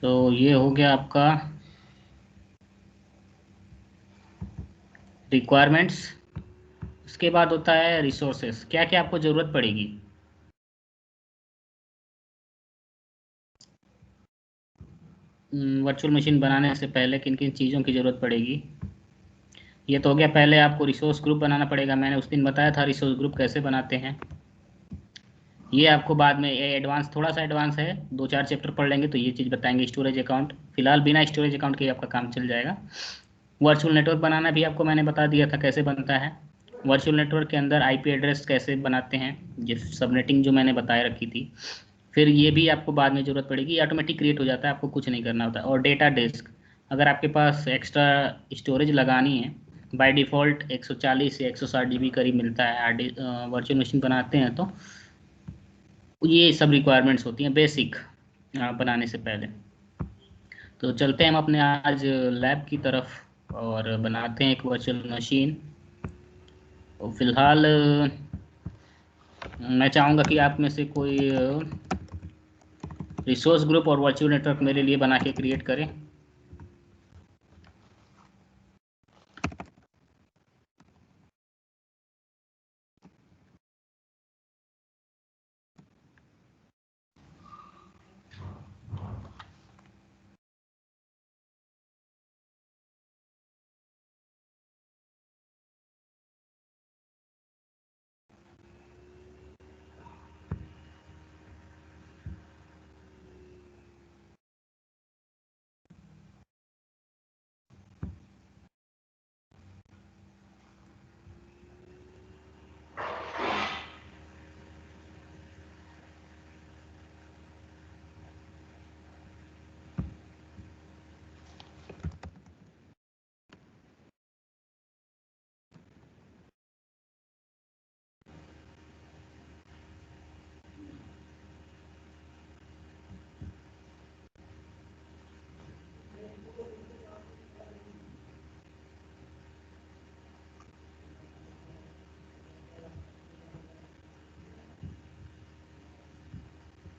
तो ये हो गया आपका रिक्वायरमेंट्स। उसके बाद होता है रिसोर्सेस, क्या क्या आपको ज़रूरत पड़ेगी। वर्चुअल मशीन बनाने से पहले किन किन चीज़ों की ज़रूरत पड़ेगी। ये तो हो गया, पहले आपको रिसोर्स ग्रुप बनाना पड़ेगा। मैंने उस दिन बताया था रिसोर्स ग्रुप कैसे बनाते हैं। ये आपको बाद में, ये एडवांस, थोड़ा सा एडवांस है, 2-4 चैप्टर पढ़ लेंगे तो ये चीज़ बताएंगे। स्टोरेज अकाउंट, फिलहाल बिना स्टोरेज अकाउंट के आपका काम चल जाएगा। वर्चुअल नेटवर्क बनाना भी आपको मैंने बता दिया था कैसे बनता है। वर्चुअल नेटवर्क के अंदर आईपी एड्रेस कैसे बनाते हैं, ये सबनेटिंग जो मैंने बताए रखी थी। फिर ये भी आपको बाद में ज़रूरत पड़ेगी, ऑटोमेटिक क्रिएट हो जाता है, आपको कुछ नहीं करना होता। और डेटा डिस्क, अगर आपके पास एक्स्ट्रा स्टोरेज लगानी है, बाय डिफ़ॉल्ट 140 या 160 जीबी करीब मिलता है हार्ड वर्चुअल मशीन बनाते हैं तो। ये सब रिक्वायरमेंट्स होती हैं बेसिक बनाने से पहले। तो चलते हैं हम अपने आज लैब की तरफ और बनाते हैं एक वर्चुअल मशीन। तो फिलहाल मैं चाहूँगा कि आप में से कोई रिसोर्स ग्रुप और वर्चुअल नेटवर्क मेरे लिए बना के क्रिएट करें।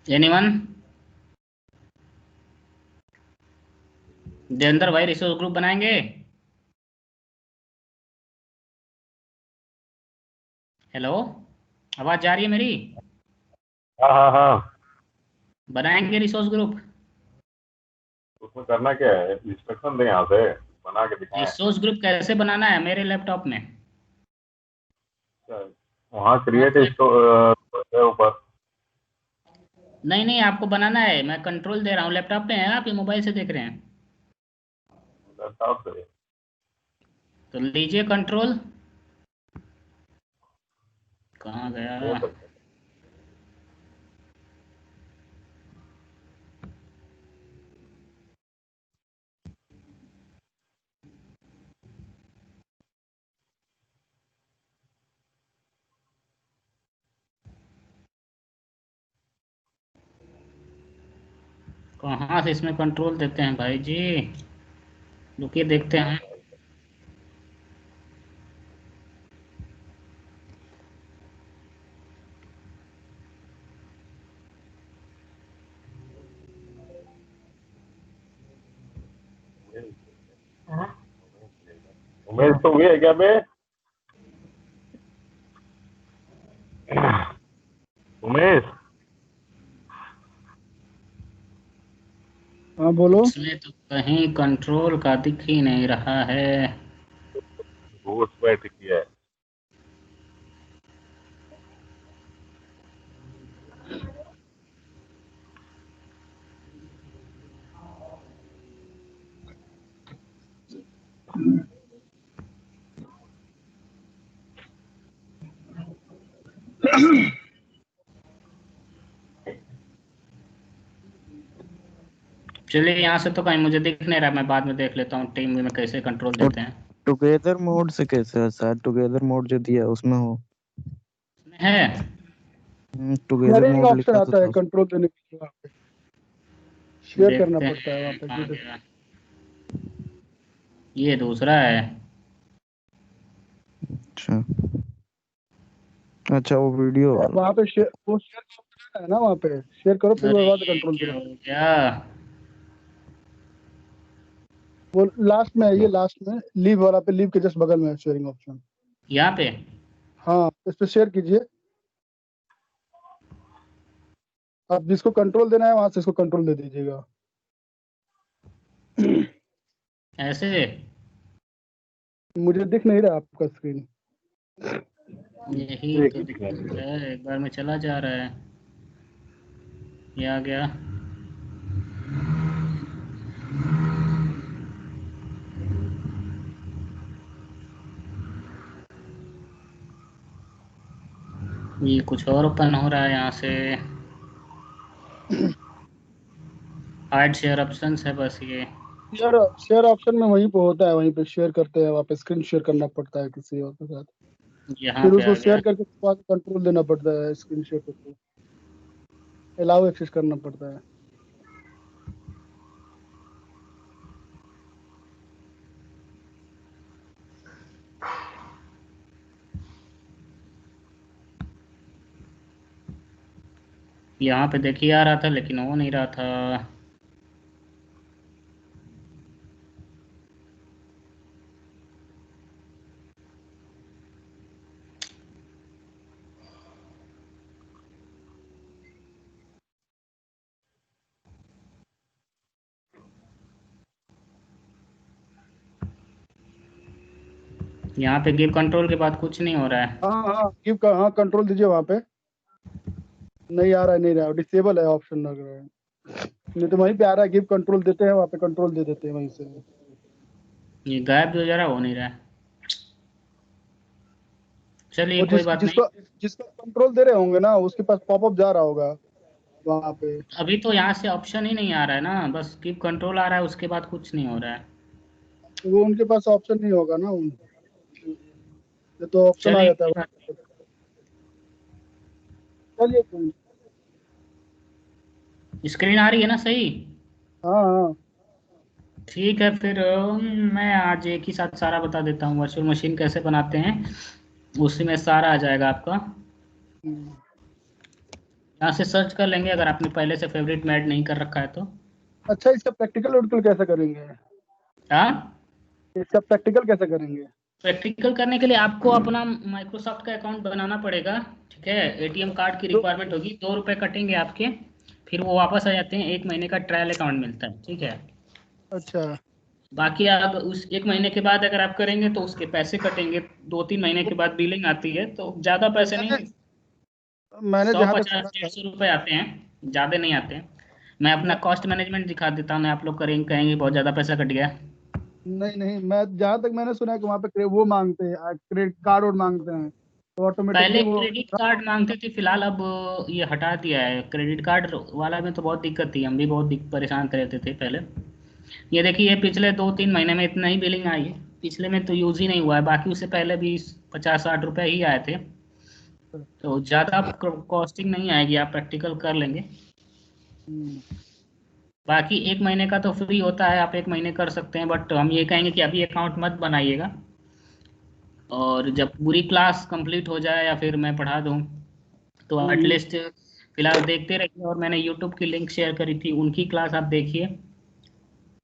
एनीवन? देवेंद्र भाई रिसोर्स ग्रुप बनाएंगे? हेलो, आवाज़ जा रही है मेरी? हाँ हाँ हाँ। बनाएंगे रिसोर्स ग्रुप? उसमें करना क्या है, इंस्ट्रक्शन दें यहाँ से, बना के दिखाएं। रिसोर्स ग्रुप कैसे बनाना है मेरे लैपटॉप में? वहाँ क्रिएट मतलब है ऊपर। नहीं नहीं, आपको बनाना है, मैं कंट्रोल दे रहा हूँ। लैपटॉप पे है आप या मोबाइल से देख रहे हैं? लैपटॉप से। तो लीजिए कंट्रोल। कहाँ हो गया? सकता कहाँ से इसमें कंट्रोल देते हैं भाई जी? रुकिए देखते हैं। है। उमेश तो हुई है क्या बे? उमेश। हाँ बोलो। इसमें तो कहीं कंट्रोल का दिख ही नहीं रहा है। घूस बैठ की है। चलिए, यहाँ से तो कहीं मुझे दिख नहीं रहा, मैं बाद में देख लेता हूँ टीम में कैसे कंट्रोल और देते हैं। टुगेदर मोड से कैसे है सर? टुगेदर मोड जो दिया है उसमें हो? इसमें है? टुगेदर मेरे एक मोड ऑप्शन लिखा तो आता है था। कंट्रोल देने के लिए, वहाँ पे शेयर करना देखते पड़ता है वहाँ हैं पे कहाँ वीडियो। गया। ये दूसरा है। अच्छा अच्छा, वो वीडियो वाला। वहाँ पे शेयर, वो शेयर का ऑप्शन है ना, वहाँ पे शेयर करो फिर अरे उसके बाद ये कंट्रोल क्या करो। हो गया? वो लास्ट में है, ये लास्ट में लीव वाला पे, लीव के जस्ट बगल में है शेयरिंग ऑप्शन। यहाँ पे हाँ, इस पे शेयर कीजिए। आप जिसको कंट्रोल देना है वहां से इसको कंट्रोल दे दीजिएगा। ऐसे मुझे दिख नहीं रहा आपका स्क्रीन। यही एक तो ही दिख रहा दिक्कत है। है, एक बार में चला जा रहा है। ये आ गया। ये कुछ और ओपन हो रहा है यहाँ से। हाइड शेयर ऑप्शंस है बस ये। शेयर शेयर ऑप्शन में वहीं पे होता है, वहीं पे शेयर करते हैं, वहाँ पे स्क्रीन शेयर करना पड़ता है किसी और के साथ। यहाँ फिर पे उसको आ गया। शेयर करके उसके बाद कंट्रोल देना पड़ता है, स्क्रीन शेयर करके अलाउ एक्सेस करना पड़ता है। यहाँ पे देखिए आ रहा था लेकिन हो नहीं रहा था। यहाँ पे गिव कंट्रोल के बाद कुछ नहीं हो रहा है। हाँ हाँ, गिव का, हाँ कंट्रोल दीजिए वहाँ पे। नहीं आ रहा है, नहीं रहा, डिसेबल है ऑप्शन लग रहा है। नहीं तो वहीं पे आ रहा है, गिव कंट्रोल देते हैं, वहाँ पे कंट्रोल दे देते हैं वहीं से। ये गायब जो जरा हो नहीं रहा है। चलिए और कोई बात नहीं। जिसको जिसको कंट्रोल दे रहे होंगे ना, उसके पास पॉपअप जा रहा होगा वहाँ पे। अभी तो यहाँ से ऑप्शन ही नहीं आ रहा है ना, बस गिव कंट्रोल आ रहा है, उसके बाद कुछ नहीं हो रहा है। तो वो उनके पास ऑप्शन नहीं होगा ना ये तो ऑप्शन आ चलिए जाता है कोई वहाँ बात पे। चलिए कोई नहीं। नहीं। स्क्रीन आ रही है ना सही? हाँ हाँ। ठीक है फिर मैं आज एक ही साथ सारा बता देता हूँ वर्चुअल मशीन कैसे बनाते हैं। उसी में सारा आ जाएगा आपका। हम्म। यहाँ से सर्च कर लेंगे अगर आपने पहले से फेवरेट में ऐड नहीं कर रखा है तो। अच्छा, इसका प्रैक्टिकल उर्टिकल कैसे करेंगे? हाँ, इसका प्रैक्टिकल कैसे करेंगे? प्रैक्टिकल करने के लिए आपको अपना माइक्रोसॉफ्ट का अकाउंट बनाना पड़ेगा। ठीक है, एटीएम कार्ड की तो रिक्वायरमेंट होगी, 2 रुपये कटेंगे आपके। फिर वो वापस आ जाते हैं, 1 महीने का ट्रायल अकाउंट मिलता है। ठीक है, अच्छा, बाकी आप उस 1 महीने के बाद अगर आप करेंगे तो उसके पैसे कटेंगे। 2-3 महीने के बाद बिलिंग आती है, तो ज़्यादा पैसे मैंने नहीं, मैंने सौ जहाँ तक पचास सुना डेढ़ था। सौ रुपये आते हैं, ज़्यादा नहीं आते हैं। मैं अपना मैं कॉस्ट मैनेजमेंट दिखा देता हूँ, आप लोग करेंगे कहेंगे बहुत ज़्यादा पैसा कट गया। नहीं नहीं, मैं जहाँ तक मैंने सुना है कि वहाँ पे वो मांगते हैं, क्रेडिट कार्ड और मांगते हैं, तो ऑटोमेटिकली पहले वो। क्रेडिट कार्ड मांगते थे, फिलहाल अब ये हटा दिया है क्रेडिट कार्ड वाला में। तो बहुत दिक्कत थी, हम भी बहुत परेशान रहते थे पहले। ये देखिए, ये पिछले 2-3 महीने में इतना ही बिलिंग आई है। पिछले में तो यूज ही नहीं हुआ है, बाकी उससे पहले भी 50-60 रुपये ही आए थे। तो ज़्यादा कॉस्टिंग नहीं आएगी, आप प्रैक्टिकल कर लेंगे। हम्म, बाकी 1 महीने का तो फ्री होता है, आप 1 महीने कर सकते हैं, बट हम ये कहेंगे कि अभी अकाउंट मत बनाइएगा। और जब पूरी क्लास कंप्लीट हो जाए या फिर मैं पढ़ा दूँ तो हम्म, एटलीस्ट फिलहाल देखते रहिए। और मैंने यूट्यूब की लिंक शेयर करी थी, उनकी क्लास आप देखिए।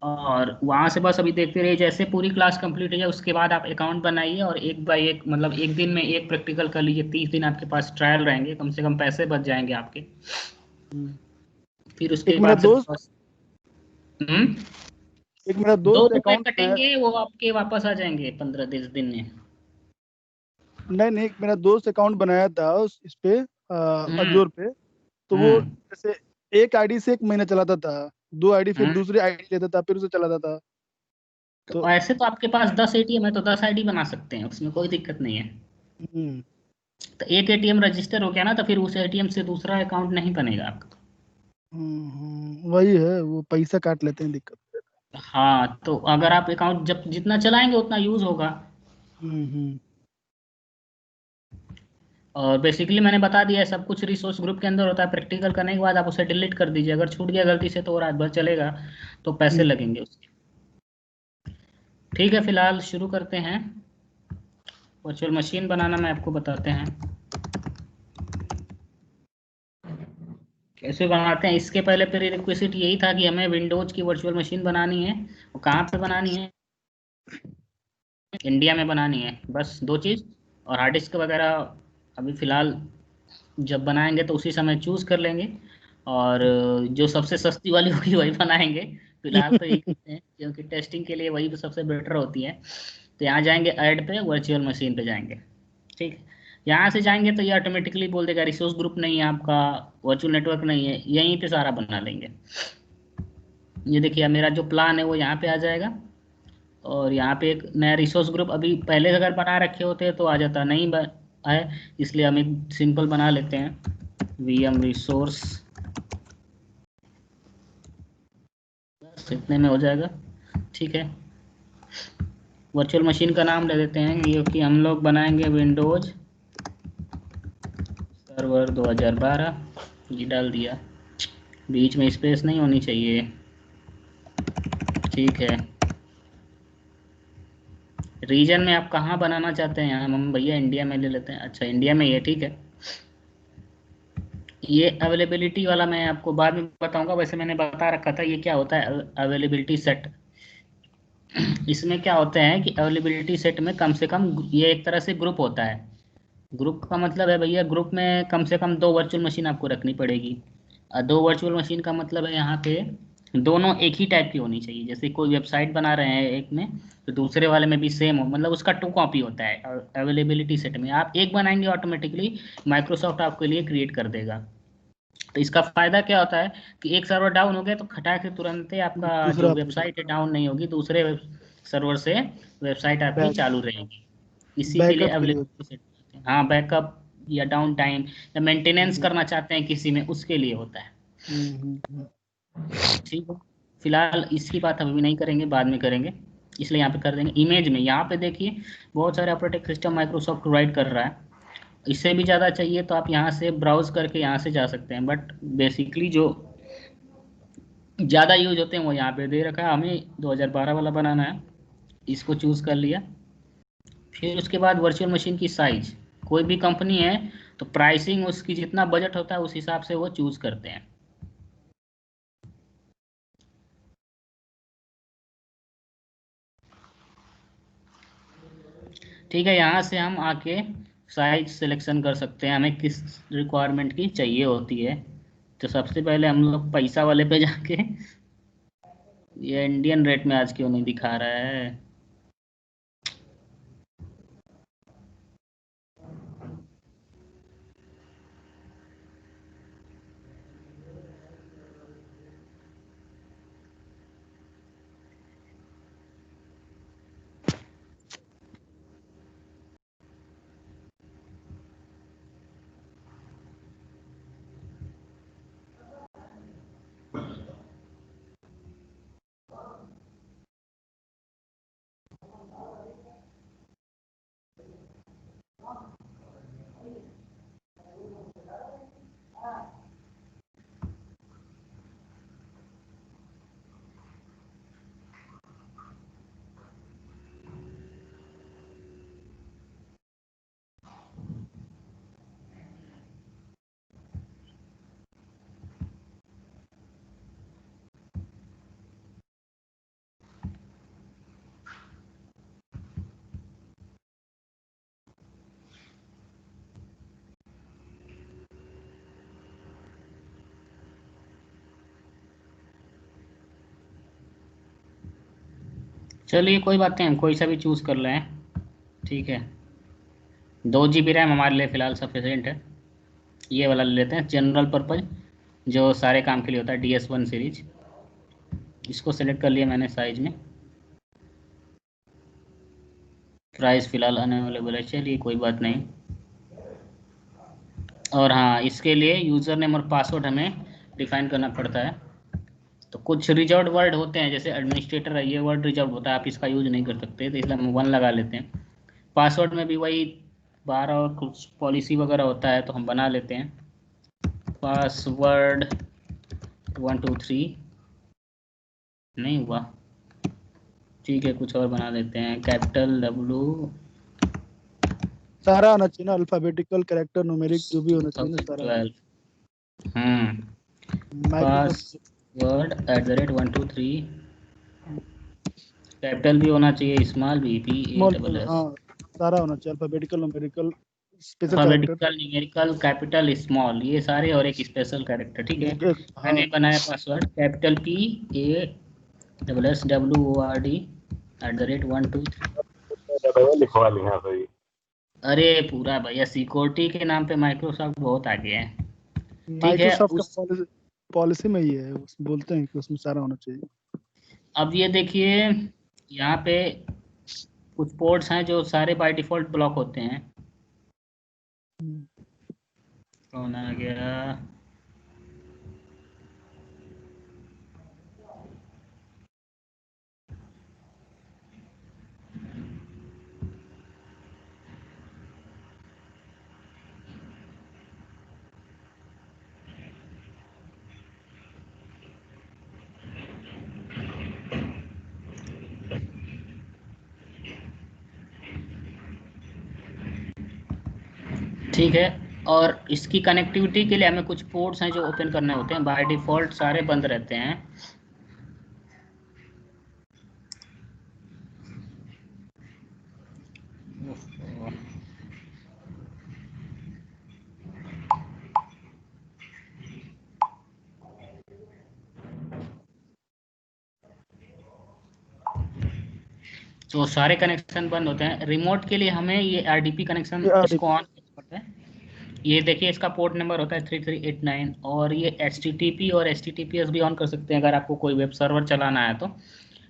और वहाँ से बस अभी देखते रहिए, जैसे पूरी क्लास कंप्लीट हो जाए उसके बाद आप अकाउंट बनाइए और एक बाय एक, मतलब एक दिन में एक प्रैक्टिकल कर लीजिए। 30 दिन आपके पास ट्रायल रहेंगे, कम से कम पैसे बच जाएंगे आपके। हम्म। फिर एक उसके मेरा बाद से दोस्त बस। हम्म। एक मेरा दो दोस्त रुपए अकाउंट बनाया। कटेंगे, वो आपके वापस आ जाएंगे 15-20 दिन में। नहीं नहीं, एक मेरा दोस्त अकाउंट बनाया था इस पे, हम्म। अजोर पे। तो वो हम्म। जैसे एक आईडी से एक महीना चलाता था, दो आईडी फिर हम्म। दूसरी आईडी लेता था, फिर उसे चलाता था। तो तो ऐसे तो आपके पास 10 एटीएम है तो 10 आईडी बना सकते हैं, उसमें कोई दिक्कत नहीं है। हम्म, तो एक एटीएम रजिस्टर हो गया ना, तो फिर उस एटीएम से दूसरा अकाउंट नहीं बनेगा आपका। वही है, वो पैसा काट लेते हैं, दिक्कत। हाँ, तो अगर आप अकाउंट जब जितना चलाएंगे उतना यूज होगा। हम्म। और बेसिकली मैंने बता दिया है सब कुछ, रिसोर्स ग्रुप के अंदर होता है। प्रैक्टिकल करने के बाद आप उसे डिलीट कर दीजिए, अगर छूट गया गलती से तो वो रात भर चलेगा, तो पैसे हम्म। लगेंगे उसके। ठीक है, फिलहाल शुरू करते हैं। वर्चुअल मशीन बनाना मैं आपको बताते हैं। कैसे बनाते हैं, इसके पहले प्रीरिक्विजिट यही था कि हमें विंडोज की वर्चुअल मशीन बनानी है। वो कहाँ पे बनानी है? इंडिया में बनानी है, बस 2 चीज़। और हार्ड डिस्क वगैरह अभी फ़िलहाल जब बनाएंगे तो उसी समय चूज़ कर लेंगे। और जो सबसे सस्ती वाली होगी वही बनाएंगे। फिलहाल तो यही करते हैं क्योंकि टेस्टिंग के लिए वही सबसे बेटर होती है। तो यहाँ जाएंगे ऐड पे, वर्चुअल मशीन पे जाएंगे। ठीक है, यहाँ से जाएंगे तो ये ऑटोमेटिकली बोल देगा रिसोर्स ग्रुप नहीं है आपका, वर्चुअल नेटवर्क नहीं है, यहीं पे सारा बना लेंगे। ये देखिए अब मेरा जो प्लान है वो यहाँ पे आ जाएगा। और यहाँ पे एक नया रिसोर्स ग्रुप अभी पहले अगर बना रखे होते तो आ जाता, नहीं है, इसलिए हम एक सिंपल बना लेते हैं VM रिसोर्स। बस इतने में हो जाएगा। ठीक है, वर्चुअल मशीन का नाम ले देते हैं ये कि हम लोग बनाएंगे विंडोज सर्वर 2012। ये डाल दिया, बीच में स्पेस नहीं होनी चाहिए। ठीक है, रीजन में आप कहाँ बनाना चाहते हैं? यहाँ हम भैया इंडिया में ले लेते हैं। अच्छा, इंडिया में ये ठीक है। ये अवेलेबिलिटी वाला मैं आपको बाद में बताऊंगा, वैसे मैंने बता रखा था ये क्या होता है अवेलेबिलिटी सेट। इसमें क्या होता है कि अवेलेबिलिटी सेट में कम से कम ये एक तरह से ग्रुप होता है। ग्रुप का मतलब है भैया, ग्रुप में कम से कम 2 वर्चुअल मशीन आपको रखनी पड़ेगी। 2 वर्चुअल मशीन का मतलब है यहाँ पे दोनों एक ही टाइप की होनी चाहिए। जैसे कोई वेबसाइट बना रहे हैं एक में, तो दूसरे वाले में भी सेम हो, मतलब उसका 2 कॉपी होता है। अवेलेबिलिटी सेट में आप एक बनाएंगे ऑटोमेटिकली माइक्रोसॉफ्ट आपके लिए क्रिएट कर देगा। तो इसका फायदा क्या होता है कि एक सर्वर डाउन हो गया तो खटा के तुरंत ही आपका जो दूसरा वेबसाइट है डाउन नहीं होगी, दूसरे सर्वर से वेबसाइट आपकी बैक चालू रहेगी। इसी के लिए बैकअप के लिए अवेलेबिलिटी होता सेट होते हैं। हाँ, बैकअप या डाउन टाइम या मेंटेनेंस है। करना चाहते हैं किसी में, उसके लिए होता है। हम्म। ठीक है, फिलहाल इसकी बात अभी नहीं करेंगे, बाद में करेंगे, इसलिए यहाँ पे कर देंगे। इमेज में यहाँ पे देखिए बहुत सारे ऑपरेटिंग सिस्टम माइक्रोसॉफ्ट प्रोवाइड कर रहा है। इससे भी ज़्यादा चाहिए तो आप यहाँ से ब्राउज करके यहाँ से जा सकते हैं, बट बेसिकली जो ज़्यादा यूज होते हैं वो यहाँ पे दे रखा है। हमें 2012 वाला बनाना है, इसको चूज़ कर लिया। फिर उसके बाद वर्चुअल मशीन की साइज, कोई भी कंपनी है तो प्राइसिंग उसकी जितना बजट होता है उस हिसाब से वो चूज़ करते हैं। ठीक है, यहाँ से हम आके साइज सिलेक्शन कर सकते हैं, हमें किस रिक्वायरमेंट की चाहिए होती है। तो सबसे पहले हम लोग पैसा वाले पे जाके, ये इंडियन रेट में आज क्यों नहीं दिखा रहा है? चलिए कोई बात नहीं, हम कोई सा भी चूज़ कर लें। ठीक है, 2 GB रैम हमारे लिए फ़िलहाल सफिशेंट है। ये वाला ले लेते हैं, जनरल पर्पज़ जो सारे काम के लिए होता है, DS1 सीरीज। इसको सेलेक्ट कर लिया मैंने साइज में। प्राइस फ़िलहाल अनअवेलेबल है, चलिए कोई बात नहीं। और हाँ, इसके लिए यूज़र नेम और पासवर्ड हमें डिफाइन करना पड़ता है। तो कुछ रिजर्व वर्ड होते हैं, जैसे एडमिनिस्ट्रेटर है, ये वर्ड रिजर्व होता है, आप इसका यूज़ नहीं कर सकते, तो इसलिए हम 1 लगा लेते हैं। पासवर्ड में भी वही 12 और कुछ पॉलिसी वगैरह होता है, तो हम बना लेते हैं पासवर्ड 1 2 3। नहीं हुआ, ठीक है कुछ और बना लेते हैं, कैपिटल W सारा आना चाहिए ना, अल्फाबेटिकल कैरेक्टर न्यूमेरिक जो भी होना चाहिए ना सारा। 2012। माइक्रोसॉफ्ट password@123 कैपिटल भी होना चाहिए, स्मॉल भी, स्मॉल PASS, हाँ सारा होना चाहिए, alphabetical numerical special character alphabetical, numerical, capital, small, ये सारे और एक स्पेशल कैरेक्टर। ठीक है, हाँ मैंने बनाया पासवर्ड कैपिटल PASSWORD@123। लिखवा ली है सही। अरे पूरा भैया, सिक्योरिटी के नाम पे माइक्रोसॉफ्ट बहुत आगे है। ठीक है, माइक्रोसॉफ्ट का पॉलिसी में ही है, बोलते हैं कि उसमें सारा होना चाहिए। अब ये देखिए यहाँ पे कुछ पोर्ट्स हैं जो सारे बाय डिफॉल्ट ब्लॉक होते हैं। कौन आ गया? ठीक है, और इसकी कनेक्टिविटी के लिए हमें कुछ पोर्ट्स हैं जो ओपन करने होते हैं, बाय डिफॉल्ट सारे बंद रहते हैं। तो सारे कनेक्शन बंद होते हैं। रिमोट के लिए हमें ये RDP कनेक्शन इसको ऑन करना पड़ता है। ये देखिए इसका पोर्ट नंबर होता है 3389, और ये HTTP और HTTPS भी ऑन कर सकते हैं अगर आपको कोई वेब सर्वर चलाना है तो।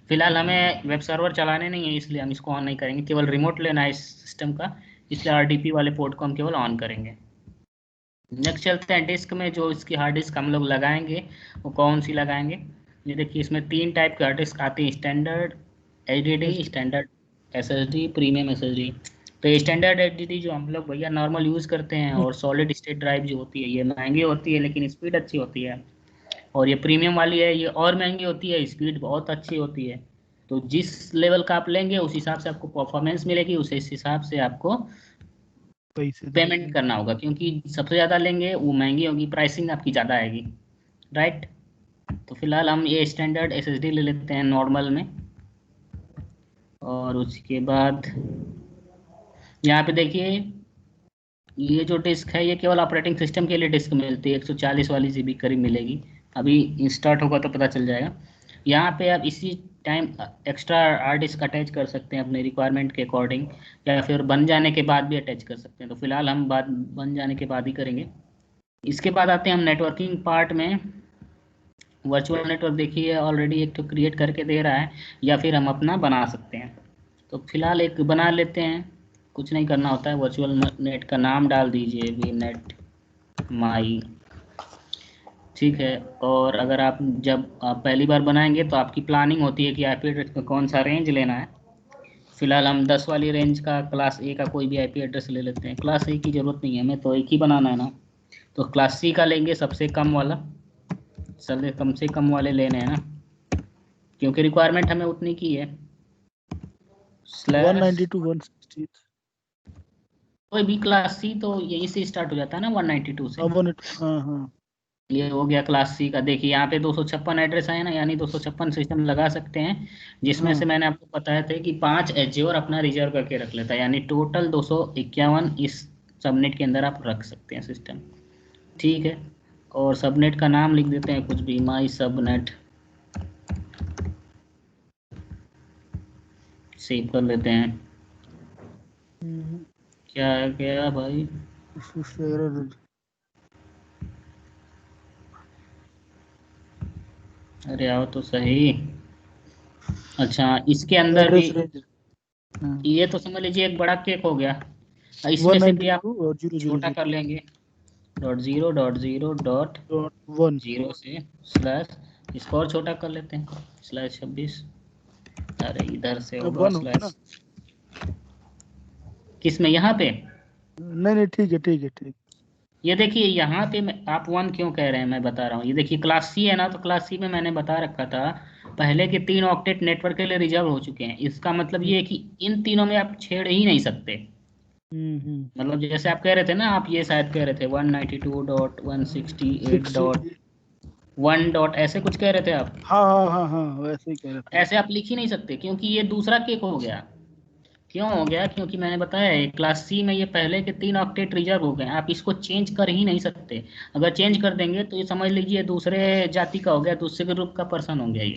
फिलहाल हमें वेब सर्वर चलाने नहीं है, इसलिए हम इसको ऑन नहीं करेंगे, केवल रिमोट लेना है इस सिस्टम का, इसलिए RDP वाले पोर्ट को हम केवल ऑन करेंगे। नेक्स्ट चलते हैं डिस्क में। जो इसकी हार्ड डिस्क हम लोग लगाएंगे वो कौन सी लगाएंगे? ये देखिए इसमें 3 टाइप की हार्ड डिस्क आती है, standard HDD, standard SSD, premium SSD। तो स्टैंडर्ड HDD जो हम लोग भैया नॉर्मल यूज़ करते हैं, और सॉलिड स्टेट ड्राइव जो होती है ये महंगी होती है लेकिन स्पीड अच्छी होती है। और ये प्रीमियम वाली है, ये और महंगी होती है, स्पीड बहुत अच्छी होती है। तो जिस लेवल का आप लेंगे उस हिसाब से आपको परफॉर्मेंस मिलेगी, उस हिसाब से आपको पैसे पेमेंट करना होगा, क्योंकि सबसे ज़्यादा लेंगे वो महंगी होगी, प्राइसिंग आपकी ज़्यादा आएगी, राइट। तो फिलहाल हम ये स्टैंडर्ड SSD ले लेते हैं नॉर्मल में। और उसके बाद यहाँ पे देखिए ये जो डिस्क है ये केवल ऑपरेटिंग सिस्टम के लिए डिस्क मिलती है, 140 वाली GB करीब मिलेगी। अभी स्टार्ट होगा तो पता चल जाएगा। यहाँ पे आप इसी time extra hard disk attach कर सकते हैं अपने रिक्वायरमेंट के अकॉर्डिंग, या फिर बन जाने के बाद भी अटैच कर सकते हैं। तो फिलहाल हम बन जाने के बाद ही करेंगे। इसके बाद आते हैं हम नेटवर्किंग पार्ट में। वर्चुअल नेटवर्क देखिए ऑलरेडी एक तो क्रिएट करके दे रहा है, या फिर हम अपना बना सकते हैं। तो फिलहाल एक बना लेते हैं, कुछ नहीं करना होता है। वर्चुअल नेट का नाम डाल दीजिए VNet माई, ठीक है। और अगर आप जब आप पहली बार बनाएंगे तो आपकी प्लानिंग होती है कि IP एड्रेस का कौन सा रेंज लेना है। फिलहाल हम 10 वाली रेंज का क्लास A का कोई भी IP एड्रेस ले लेते हैं। क्लास A की ज़रूरत नहीं है हमें, तो एक ही बनाना है ना, तो क्लास C का लेंगे, सबसे कम वाला, सबसे कम से कम वाले लेने हैं ना, क्योंकि रिक्वायरमेंट हमें उतनी की है। 192.168 कोई भी क्लास C तो यहीं से स्टार्ट हो जाता है ना, 192 से। हाँ हाँ ये हो गया क्लास C का। देखिए यहाँ पे 256 एड्रेस आए ना, यानी 256 सिस्टम लगा सकते हैं, जिसमें से मैंने आपको बताया था कि 5 एज्योर अपना रिजर्व करके रख लेता है, यानी टोटल 251 इस सबनेट के अंदर आप रख सकते हैं सिस्टम, ठीक है। और सबनेट का नाम लिख देते हैं कुछ भी, माई सबनेट, सेव कर लेते हैं। क्या गया भाई? अरे आओ तो सही। अच्छा इसके अंदर भी ये तो समझ लीजिए एक बड़ा केक हो गया। इसमें से भी आप छोटा कर लेंगे, .0.0.0 से स्लैश, इसको और छोटा कर लेते हैं, /26। अरे इधर से होगा स्लैश, किस में, यहाँ पे? नहीं ठीक है ठीक है ठीक। ये देखिए यहाँ पे आप 1 क्यों कह रहे हैं, मैं बता रहा हूँ। ये देखिए क्लास C है ना, तो क्लास C में मैंने बता रखा था पहले के 3 ऑक्टेट नेटवर्क के लिए रिजर्व हो चुके हैं। इसका मतलब ये है कि इन तीनों में आप छेड़ ही नहीं सकते। मतलब जैसे आप कह रहे थे ना, आप ये शायद कह रहे थे 192.168. वन डॉट ऐसे कुछ कह रहे थे आप? हाँ हाँ हाँ हाँ, वैसे ही कह रहे थे। ऐसे आप लिख ही नहीं सकते, क्योंकि ये दूसरा केक हो गया। क्यों हो गया? क्योंकि मैंने बताया है क्लास सी में ये पहले के 3 ऑक्टेट रिजर्व हो गए, आप इसको चेंज कर ही नहीं सकते। अगर चेंज कर देंगे तो ये समझ लीजिए दूसरे जाति का हो गया, दूसरे ग्रुप का पर्सन हो गया ये।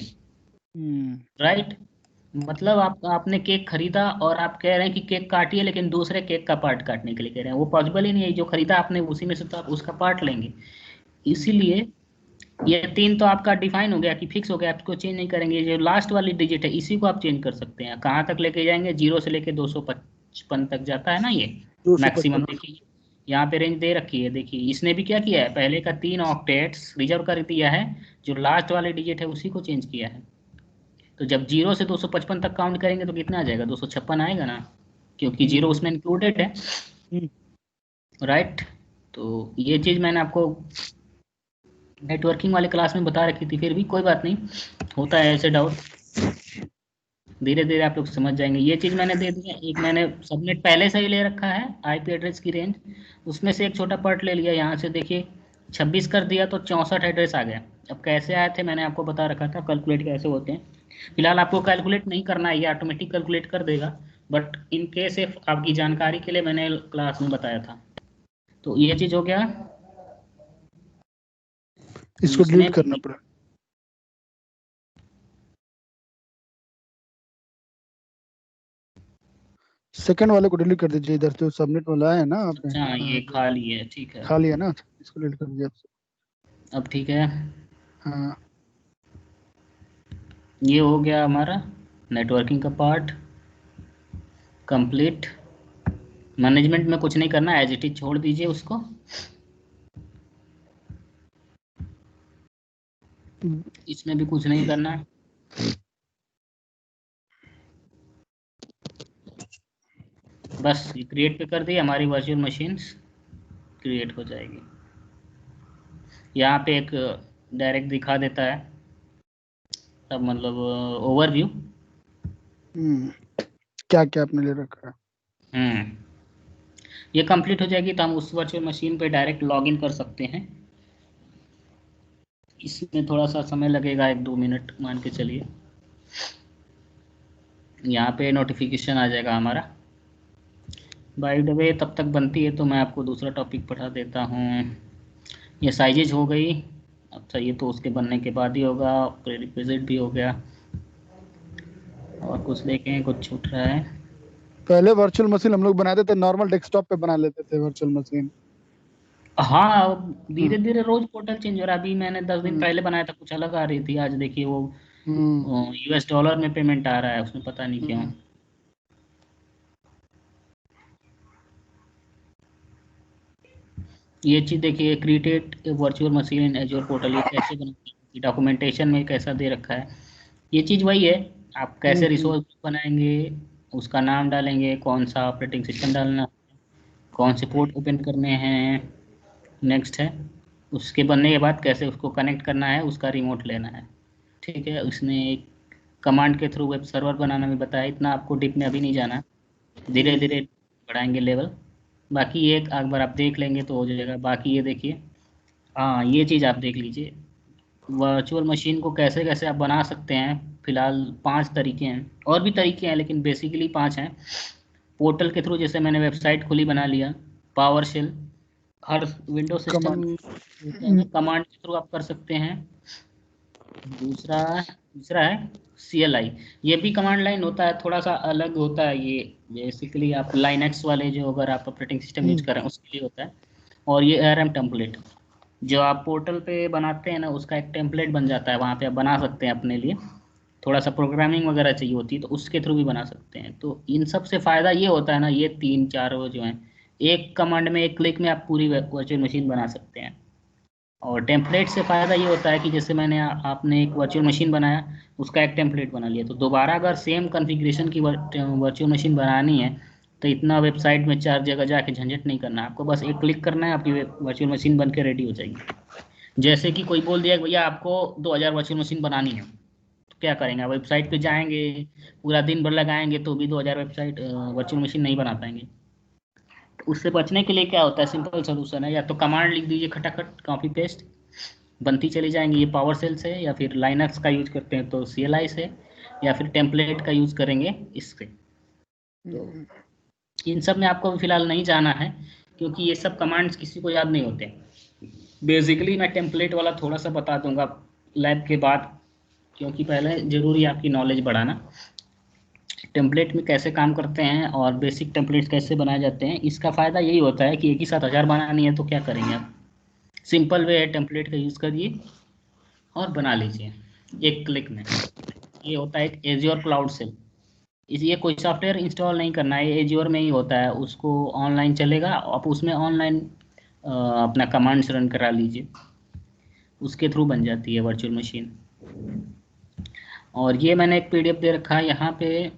हम्म। राइट। मतलब आपने केक खरीदा और आप कह रहे हैं कि केक काटिए, लेकिन दूसरे केक का पार्ट काटने के लिए कह रहे हैं, वो पॉसिबल ही नहीं है। जो खरीदा आपने उसी में से तो आप उसका पार्ट लेंगे। इसीलिए ये 3 तो आपका डिफाइन हो गया कि फिक्स हो गया, आपको चेंज नहीं करेंगे। जो लास्ट वाली डिजिट है इसी को आप चेंज कर सकते हैं। कहाँ तक लेके जाएंगे? 0 से लेके 255 तक जाता है ना ये 255। मैक्सिमम। देखिए यहाँ पे रेंज दे रखी है, देखिए इसने भी क्या किया है, पहले का 3 ऑक्टेट्स रिजर्व कर दिया है, जो लास्ट वाली डिजिट है उसी को चेंज किया है। तो जब 0 से 255 तक काउंट करेंगे तो कितना आ जाएगा? 256 आएगा ना, क्योंकि 0 उसमें इंक्लूडेड है। हम्म। राइट। तो ये चीज़ मैंने आपको नेटवर्किंग वाले क्लास में बता रखी थी, फिर भी कोई बात नहीं, होता है ऐसे डाउट, धीरे धीरे आप लोग समझ जाएंगे। ये चीज़ मैंने दे दी है। एक मैंने सबनेट पहले से ही ले रखा है, आईपी एड्रेस की रेंज, उसमें से एक छोटा पार्ट ले लिया। यहाँ से देखिए 26 कर दिया तो 64 एड्रेस आ गया। अब कैसे आए थे मैंने आपको बता रखा था, कैलकुलेट कैसे होते हैं। फिलहाल आपको कैलकुलेट नहीं करना है, ये ऑटोमेटिक कैलकुलेट कर देगा, बट इन केस आपकी जानकारी के लिए मैंने क्लास में बताया था। तो ये चीज़ हो गया। इसको इसमें डिलीट करना पड़ेगा। सेकंड वाले को डिलीट कर दीजिए, इधर जो सबमिट वाला है ना आपने। अच्छा ये हाँ, खाली है, ठीक है। खाली है ना, इसको डिलीट कर दीजिए। अब ठीक है। हाँ। ये हो गया हमारा नेटवर्किंग का पार्ट कंप्लीट। मैनेजमेंट में कुछ नहीं करना, एज इट इज छोड़ दीजिए उसको। इसमें भी कुछ नहीं करना है। बस ये क्रिएट पे कर दिए, हमारी वर्चुअल मशीन्स क्रिएट हो जाएगी। यहाँ पे एक डायरेक्ट दिखा देता है, तब मतलब ओवरव्यू। क्या क्या आपने ले रखा है? ये कंप्लीट हो जाएगी तो हम उस वर्चुअल मशीन पे डायरेक्ट लॉगिन कर सकते हैं। इसमें थोड़ा सा समय लगेगा, 1-2 मिनट मान के चलिए। यहाँ पे नोटिफिकेशन आ जाएगा हमारा। बाय द वे तब तक बनती है तो मैं आपको दूसरा टॉपिक पढ़ा देता हूँ। ये साइजेज हो गई। अच्छा ये तो उसके बनने के बाद ही होगा, प्रीरिक्विजिट भी हो गया। और कुछ देखें, कुछ छूट रहा है? पहले वर्चुअल मशीन हम लोग बनाते थे, नॉर्मल डेस्कटॉप पे बना लेते थे वर्चुअल मशीन। हाँ धीरे धीरे रोज पोर्टल चेंज हो रहा है। अभी मैंने 10 दिन हम्म। पहले बनाया था, कुछ अलग आ रही थी, आज देखिए वो हम्म। US डॉलर में पेमेंट आ रहा है, उसमें पता नहीं क्यों। ये चीज़ देखिए, क्रिएटेड वर्चुअल मशीन इन एज्योर पोर्टल, ये कैसे बनाते हैं, डॉक्यूमेंटेशन में कैसा दे रखा है। ये चीज़ वही है, आप कैसे रिसोर्स बनाएंगे, उसका नाम डालेंगे, कौन सा ऑपरेटिंग सिस्टम डालना, कौन से पोर्ट ओपन करने हैं, नेक्स्ट है। उसके बनने के बाद कैसे उसको कनेक्ट करना है, उसका रिमोट लेना है। ठीक है, उसने एक कमांड के थ्रू वेब सर्वर बनाना भी बताया, इतना आपको डीप में अभी नहीं जाना, धीरे धीरे बढ़ाएंगे लेवल। बाकी ये एक बार आप देख लेंगे तो हो जाएगा। बाकी ये देखिए, हाँ ये चीज़ आप देख लीजिए, वर्चुअल मशीन को कैसे कैसे आप बना सकते हैं। फिलहाल 5 तरीके हैं, और भी तरीके हैं लेकिन बेसिकली 5 हैं। पोर्टल के थ्रू, जैसे मैंने वेबसाइट खुली बना लिया, पावर शेल, हर विंडो सिस्टम कमांड। कमांड के थ्रू आप कर सकते हैं। दूसरा दूसरा है CLI, ये भी कमांड लाइन होता है, थोड़ा सा अलग होता है ये। बेसिकली आप लाइनक्स वाले, जो अगर आप ऑपरेटिंग सिस्टम यूज कर रहे हैं उसके लिए होता है। और ये ARM टेम्पलेट, जो आप पोर्टल पे बनाते हैं ना, उसका एक टेम्पलेट बन जाता है, वहाँ पे आप बना सकते हैं अपने लिए। थोड़ा सा प्रोग्रामिंग वगैरह चाहिए होती है तो उसके थ्रू भी बना सकते हैं। तो इन सब से फ़ायदा ये होता है ना, ये 3-4 वो जो हैं, एक कमांड में, एक क्लिक में आप पूरी वर्चुअल मशीन बना सकते हैं। और टेम्पलेट से फ़ायदा ये होता है कि जैसे मैंने आपने एक वर्चुअल मशीन बनाया, उसका एक टेम्पलेट बना लिया, तो दोबारा अगर सेम कॉन्फ़िगरेशन की वर्चुअल मशीन बनानी है तो इतना वेबसाइट में 4 जगह जाके झंझट नहीं करना, आपको बस एक क्लिक करना है, आपकी वर्चुअल मशीन बन के रेडी हो जाएगी। जैसे कि कोई बोल दिया कि भैया आपको 2000 वर्चुअल मशीन बनानी है, तो क्या करेंगे, आप वेबसाइट पे जाएंगे, पूरा दिन भर लगाएंगे तो भी 2000 वेबसाइट वर्चुअल मशीन नहीं बना पाएंगे। तो उससे बचने के लिए क्या होता है, सिंपल सोल्यूशन है, या तो कमांड लिख दीजिए खटाखट कॉपी पेस्ट, बनती चली जाएंगी। ये पावर सेल से, या फिर लाइनक्स का यूज करते हैं तो CLI से, या फिर टेम्पलेट का यूज करेंगे इससे। तो इन सब में आपको फिलहाल नहीं जाना है, क्योंकि ये सब कमांड्स किसी को याद नहीं होते। बेसिकली मैं टेम्पलेट वाला थोड़ा सा बता दूंगा लैब के बाद, क्योंकि पहले ज़रूरी है आपकी नॉलेज बढ़ाना। टेम्पलेट में कैसे काम करते हैं और बेसिक टेम्पलेट्स कैसे बनाए जाते हैं, इसका फ़ायदा यही होता है कि एक ही साथ 1000 बनानी है तो क्या करेंगे आप, सिंपल वे है, टेम्पलेट का यूज़ करिए और बना लीजिए एक क्लिक में। ये होता है एक एज्योर क्लाउड सेल। ये कोई सॉफ्टवेयर इंस्टॉल नहीं करना है, ये एज्योर में ही होता है, उसको ऑनलाइन चलेगा, आप उसमें ऑनलाइन अपना कमांड्स रन करा लीजिए, उसके थ्रू बन जाती है वर्चुअल मशीन। और ये मैंने एक PDF दे रखा है यहाँ पे,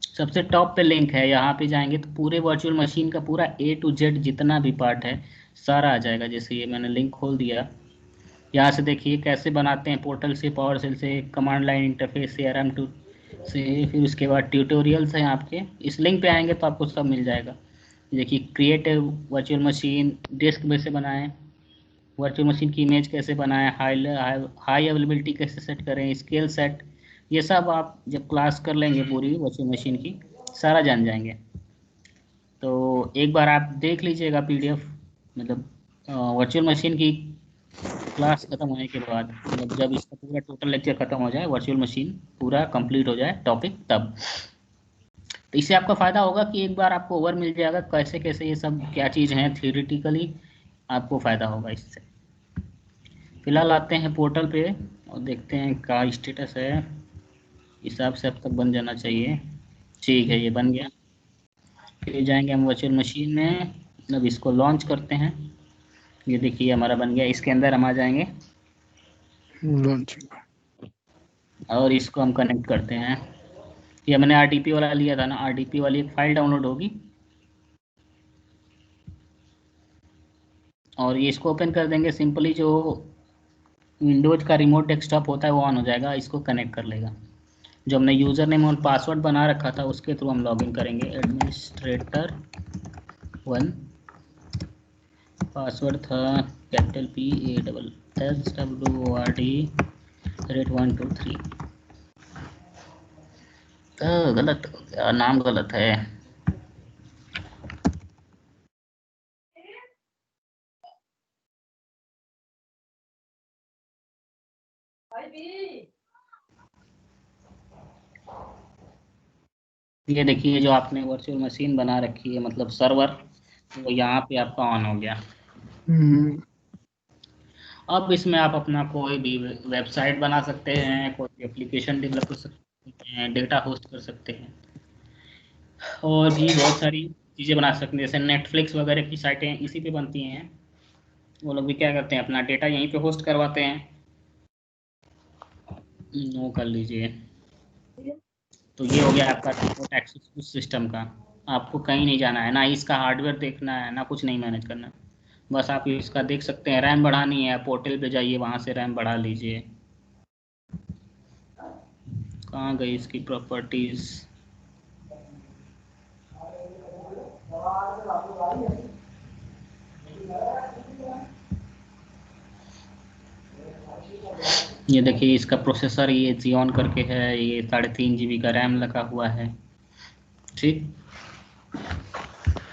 सबसे टॉप पे लिंक है, यहाँ पे जाएंगे तो पूरे वर्चुअल मशीन का पूरा A to Z जितना भी पार्ट है सारा आ जाएगा। जैसे ये मैंने लिंक खोल दिया, यहाँ से देखिए कैसे बनाते हैं, पोर्टल से, पावर सेल से, कमांड लाइन इंटरफेस से, RM2 से, फिर उसके बाद ट्यूटोरियल्स हैं आपके। इस लिंक पे आएंगे तो आपको सब मिल जाएगा। देखिए क्रिएट वर्चुअल मशीन, डिस्क में से बनाएं, वर्चुअल मशीन की इमेज कैसे बनाएं, हाई अवेलेबिलिटी कैसे सेट करें, स्केल सेट, ये सब आप जब क्लास कर लेंगे पूरी वर्चुअल मशीन की सारा जान जाएंगे। तो एक बार आप देख लीजिएगा PDF, मतलब वर्चुअल मशीन की क्लास खत्म होने के बाद, मतलब जब इसका पूरा टोटल लेक्चर खत्म हो जाए, वर्चुअल मशीन पूरा कंप्लीट हो जाए टॉपिक, तब तो इससे आपका फ़ायदा होगा कि एक बार आपको ओवर मिल जाएगा कैसे कैसे ये सब क्या चीज़ हैं, थियोरेटिकली आपको फ़ायदा होगा इससे। फिलहाल आते हैं पोर्टल पे और देखते हैं क्या स्टेटस है, हिसाब से अब तक बन जाना चाहिए। ठीक है, ये बन गया। फिर जाएंगे हम वर्चुअल मशीन में, अब इसको लॉन्च करते हैं। ये देखिए हमारा बन गया, इसके अंदर हम आ जाएंगे लॉन्चिंग। और इसको हम कनेक्ट करते हैं। ये मैंने RDP वाला लिया था ना, RDP वाली एक फाइल डाउनलोड होगी और ये इसको ओपन कर देंगे सिंपली। जो विंडोज का रिमोट डेस्कटॉप होता है वो ऑन हो जाएगा, इसको कनेक्ट कर लेगा। जो हमने यूज़र नेम और पासवर्ड बना रखा था उसके थ्रू हम लॉगिन करेंगे, administrator1, पासवर्ड था PASSWORD@123। गलत हो गया, नाम गलत है। ये देखिए जो आपने वर्चुअल मशीन बना रखी है, मतलब सर्वर, वो यहाँ पे आपका ऑन हो गया। अब इसमें आप अपना कोई भी वेबसाइट बना सकते हैं, कोई भी एप्लीकेशन डेवलप कर सकते हैं, डेटा होस्ट कर सकते हैं, और भी बहुत सारी चीज़ें बना सकते हैं। जैसे नेटफ्लिक्स वगैरह की साइटें इसी पे बनती हैं, वो लोग भी क्या करते हैं, अपना डेटा यहीं पे होस्ट करवाते हैं। नो कर लीजिए। तो ये हो गया आपका रिमोट एक्सेस उस सिस्टम का। आपको कहीं नहीं जाना है, ना इसका हार्डवेयर देखना है, ना कुछ नहीं मैनेज करना है। बस आप इसका देख सकते हैं, रैम बढ़ानी है, पोर्टल पे जाइए, वहाँ से रैम बढ़ा लीजिए। कहाँ गई इसकी प्रॉपर्टीज़, ये देखिए इसका प्रोसेसर ये Xeon करके है, ये 3.5 GB का रैम लगा हुआ है। ठीक,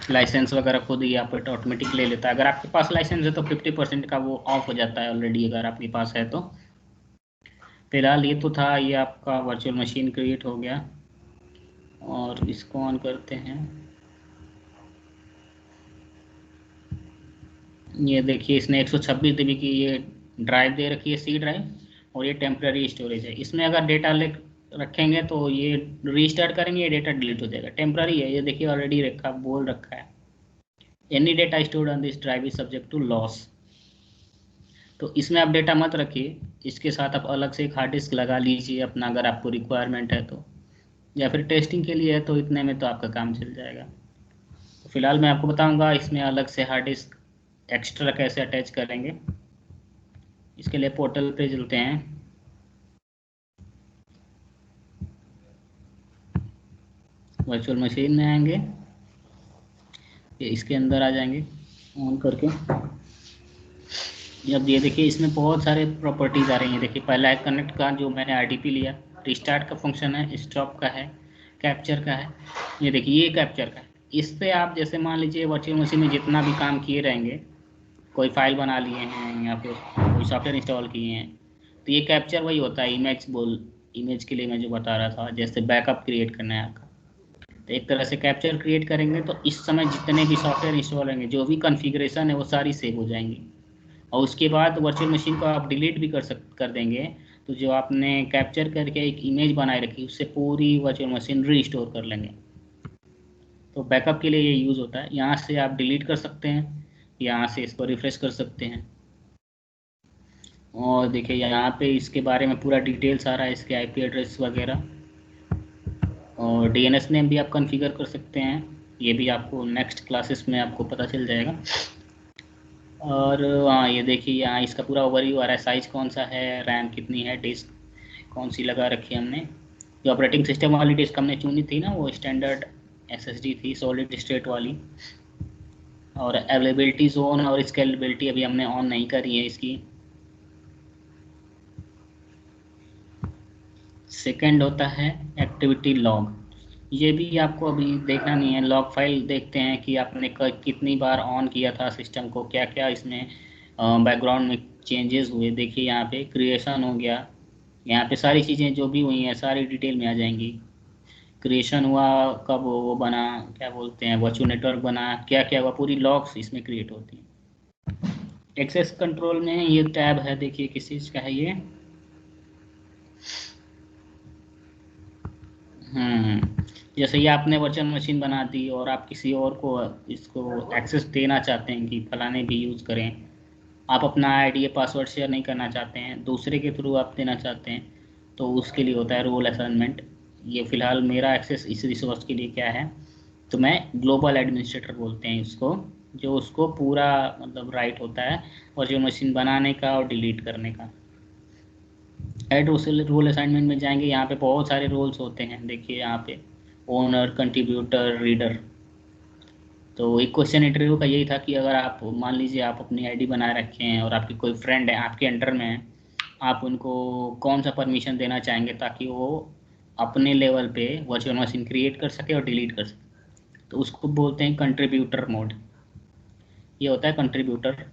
लाइसेंस वगैरह खुद ही आप ऑटोमेटिक ले लेता है। अगर आपके पास लाइसेंस है तो 50% का वो ऑफ हो जाता है ऑलरेडी, अगर आपके पास है तो। फिलहाल ये तो था, ये आपका वर्चुअल मशीन क्रिएट हो गया और इसको ऑन करते हैं। ये देखिए इसने 126 GB की ये ड्राइव दे रखी है, C ड्राइव, और ये टेम्प्रेरी स्टोरेज है। इसमें अगर डेटा ले रखेंगे तो ये रीस्टार्ट करेंगे, ये डेटा डिलीट हो जाएगा। टेम्प्रेरी है, ये देखिए ऑलरेडी रखा, बोल रखा है any data stored on this drive is subject to loss. तो इसमें आप डेटा मत रखिए, इसके साथ आप अलग से एक हार्ड डिस्क लगा लीजिए अपना, अगर आपको रिक्वायरमेंट है तो, या फिर टेस्टिंग के लिए है तो इतने में तो आपका काम चल जाएगा। तो फिलहाल मैं आपको बताऊंगा इसमें अलग से हार्ड डिस्क एक्स्ट्रा कैसे अटैच करेंगे। इसके लिए पोर्टल पे चलते हैं, वर्चुअल मशीन में आएंगे, ये इसके अंदर आ जाएंगे ऑन करके। अब ये देखिए इसमें बहुत सारे प्रॉपर्टीज आ रही हैं। देखिए पहला है कनेक्ट का, जो मैंने आरडीपी लिया, रिस्टार्ट का फंक्शन है, स्टॉप का है, कैप्चर का है। ये देखिए ये कैप्चर का है। इससे आप जैसे मान लीजिए वर्चुअल मशीन में जितना भी काम किए रहेंगे, कोई फाइल बना लिए हैं या फिर कोई सॉफ्टवेयर इंस्टॉल किए हैं, तो ये कैप्चर वही होता है। इमेज के लिए मैं जो बता रहा था, जैसे बैकअप क्रिएट करना है आपका, तो एक तरह से कैप्चर क्रिएट करेंगे तो इस समय जितने भी सॉफ्टवेयर इंस्टॉल होंगे, जो भी कॉन्फ़िगरेशन है वो सारी सेव हो जाएंगी। और उसके बाद वर्चुअल मशीन को आप डिलीट भी कर देंगे, तो जो आपने कैप्चर करके एक इमेज बनाए रखी, उससे पूरी वर्चुअल मशीन रीस्टोर कर लेंगे। तो बैकअप के लिए ये यूज़ होता है। यहाँ से आप डिलीट कर सकते हैं, यहाँ से इसको रिफ्रेश कर सकते हैं। और देखिए यहाँ पे इसके बारे में पूरा डिटेल्स आ रहा है, इसके आईपी एड्रेस वगैरह, और डीएनएस नेम भी आप कॉन्फ़िगर कर सकते हैं। ये भी आपको नेक्स्ट क्लासेस में आपको पता चल जाएगा। और हाँ ये देखिए यहाँ इसका पूरा ओवरव्यू आ रहा है, साइज़ कौन सा है, रैम कितनी है, डिस्क कौन सी लगा रखी है हमने। जो ऑपरेटिंग सिस्टम वाली डिस्क हमने चुनी थी ना, वो स्टैंडर्ड एसएसडी थी, सॉलिड स्टेट वाली। और अवेलेबिलिटी जोन और स्केलेबिलिटी अभी हमने ऑन नहीं करी है इसकी। सेकंड होता है एक्टिविटी लॉग। ये भी आपको अभी देखना नहीं है, लॉग फाइल देखते हैं कि आपने कितनी बार ऑन किया था सिस्टम को, क्या क्या इसमें बैकग्राउंड में चेंजेस हुए। देखिए यहाँ पे क्रिएशन हो गया, यहाँ पे सारी चीज़ें जो भी हुई हैं सारी डिटेल में आ जाएंगी। क्रिएशन हुआ, कब वो बना, क्या बोलते हैं वर्चुअल नेटवर्क बना, क्या क्या हुआ, पूरी लॉग्स इसमें क्रिएट होती हैं। एक्सेस कंट्रोल में ये टैब है, देखिए किस चीज़ का है ये। जैसे ये आपने वर्चुअल मशीन बना दी और आप किसी और को इसको एक्सेस देना चाहते हैं कि फलाने भी यूज़ करें, आप अपना आईडी या पासवर्ड शेयर नहीं करना चाहते हैं, दूसरे के थ्रू आप देना चाहते हैं, तो उसके लिए होता है रोल असाइनमेंट। ये फ़िलहाल मेरा एक्सेस इस रिसोर्स के लिए क्या है, तो मैं ग्लोबल एडमिनिस्ट्रेटर बोलते हैं इसको, जो उसको पूरा मतलब राइट होता है वर्चुअल मशीन बनाने का और डिलीट करने का। ऐड रोल असाइनमेंट में जाएंगे, यहाँ पे बहुत सारे रोल्स होते हैं। देखिए यहाँ पे ओनर, कंट्रीब्यूटर, रीडर। तो एक क्वेश्चन इंटरव्यू का यही था कि अगर आप मान लीजिए आप अपनी आईडी बनाए रखे हैं और आपकी कोई फ्रेंड है आपके अंडर में है, आप उनको कौन सा परमिशन देना चाहेंगे ताकि वो अपने लेवल पे वर्चुअल मशीन क्रिएट कर सके और डिलीट कर सके, तो उसको बोलते हैं कंट्रीब्यूटर मोड। ये होता है कंट्रीब्यूटर।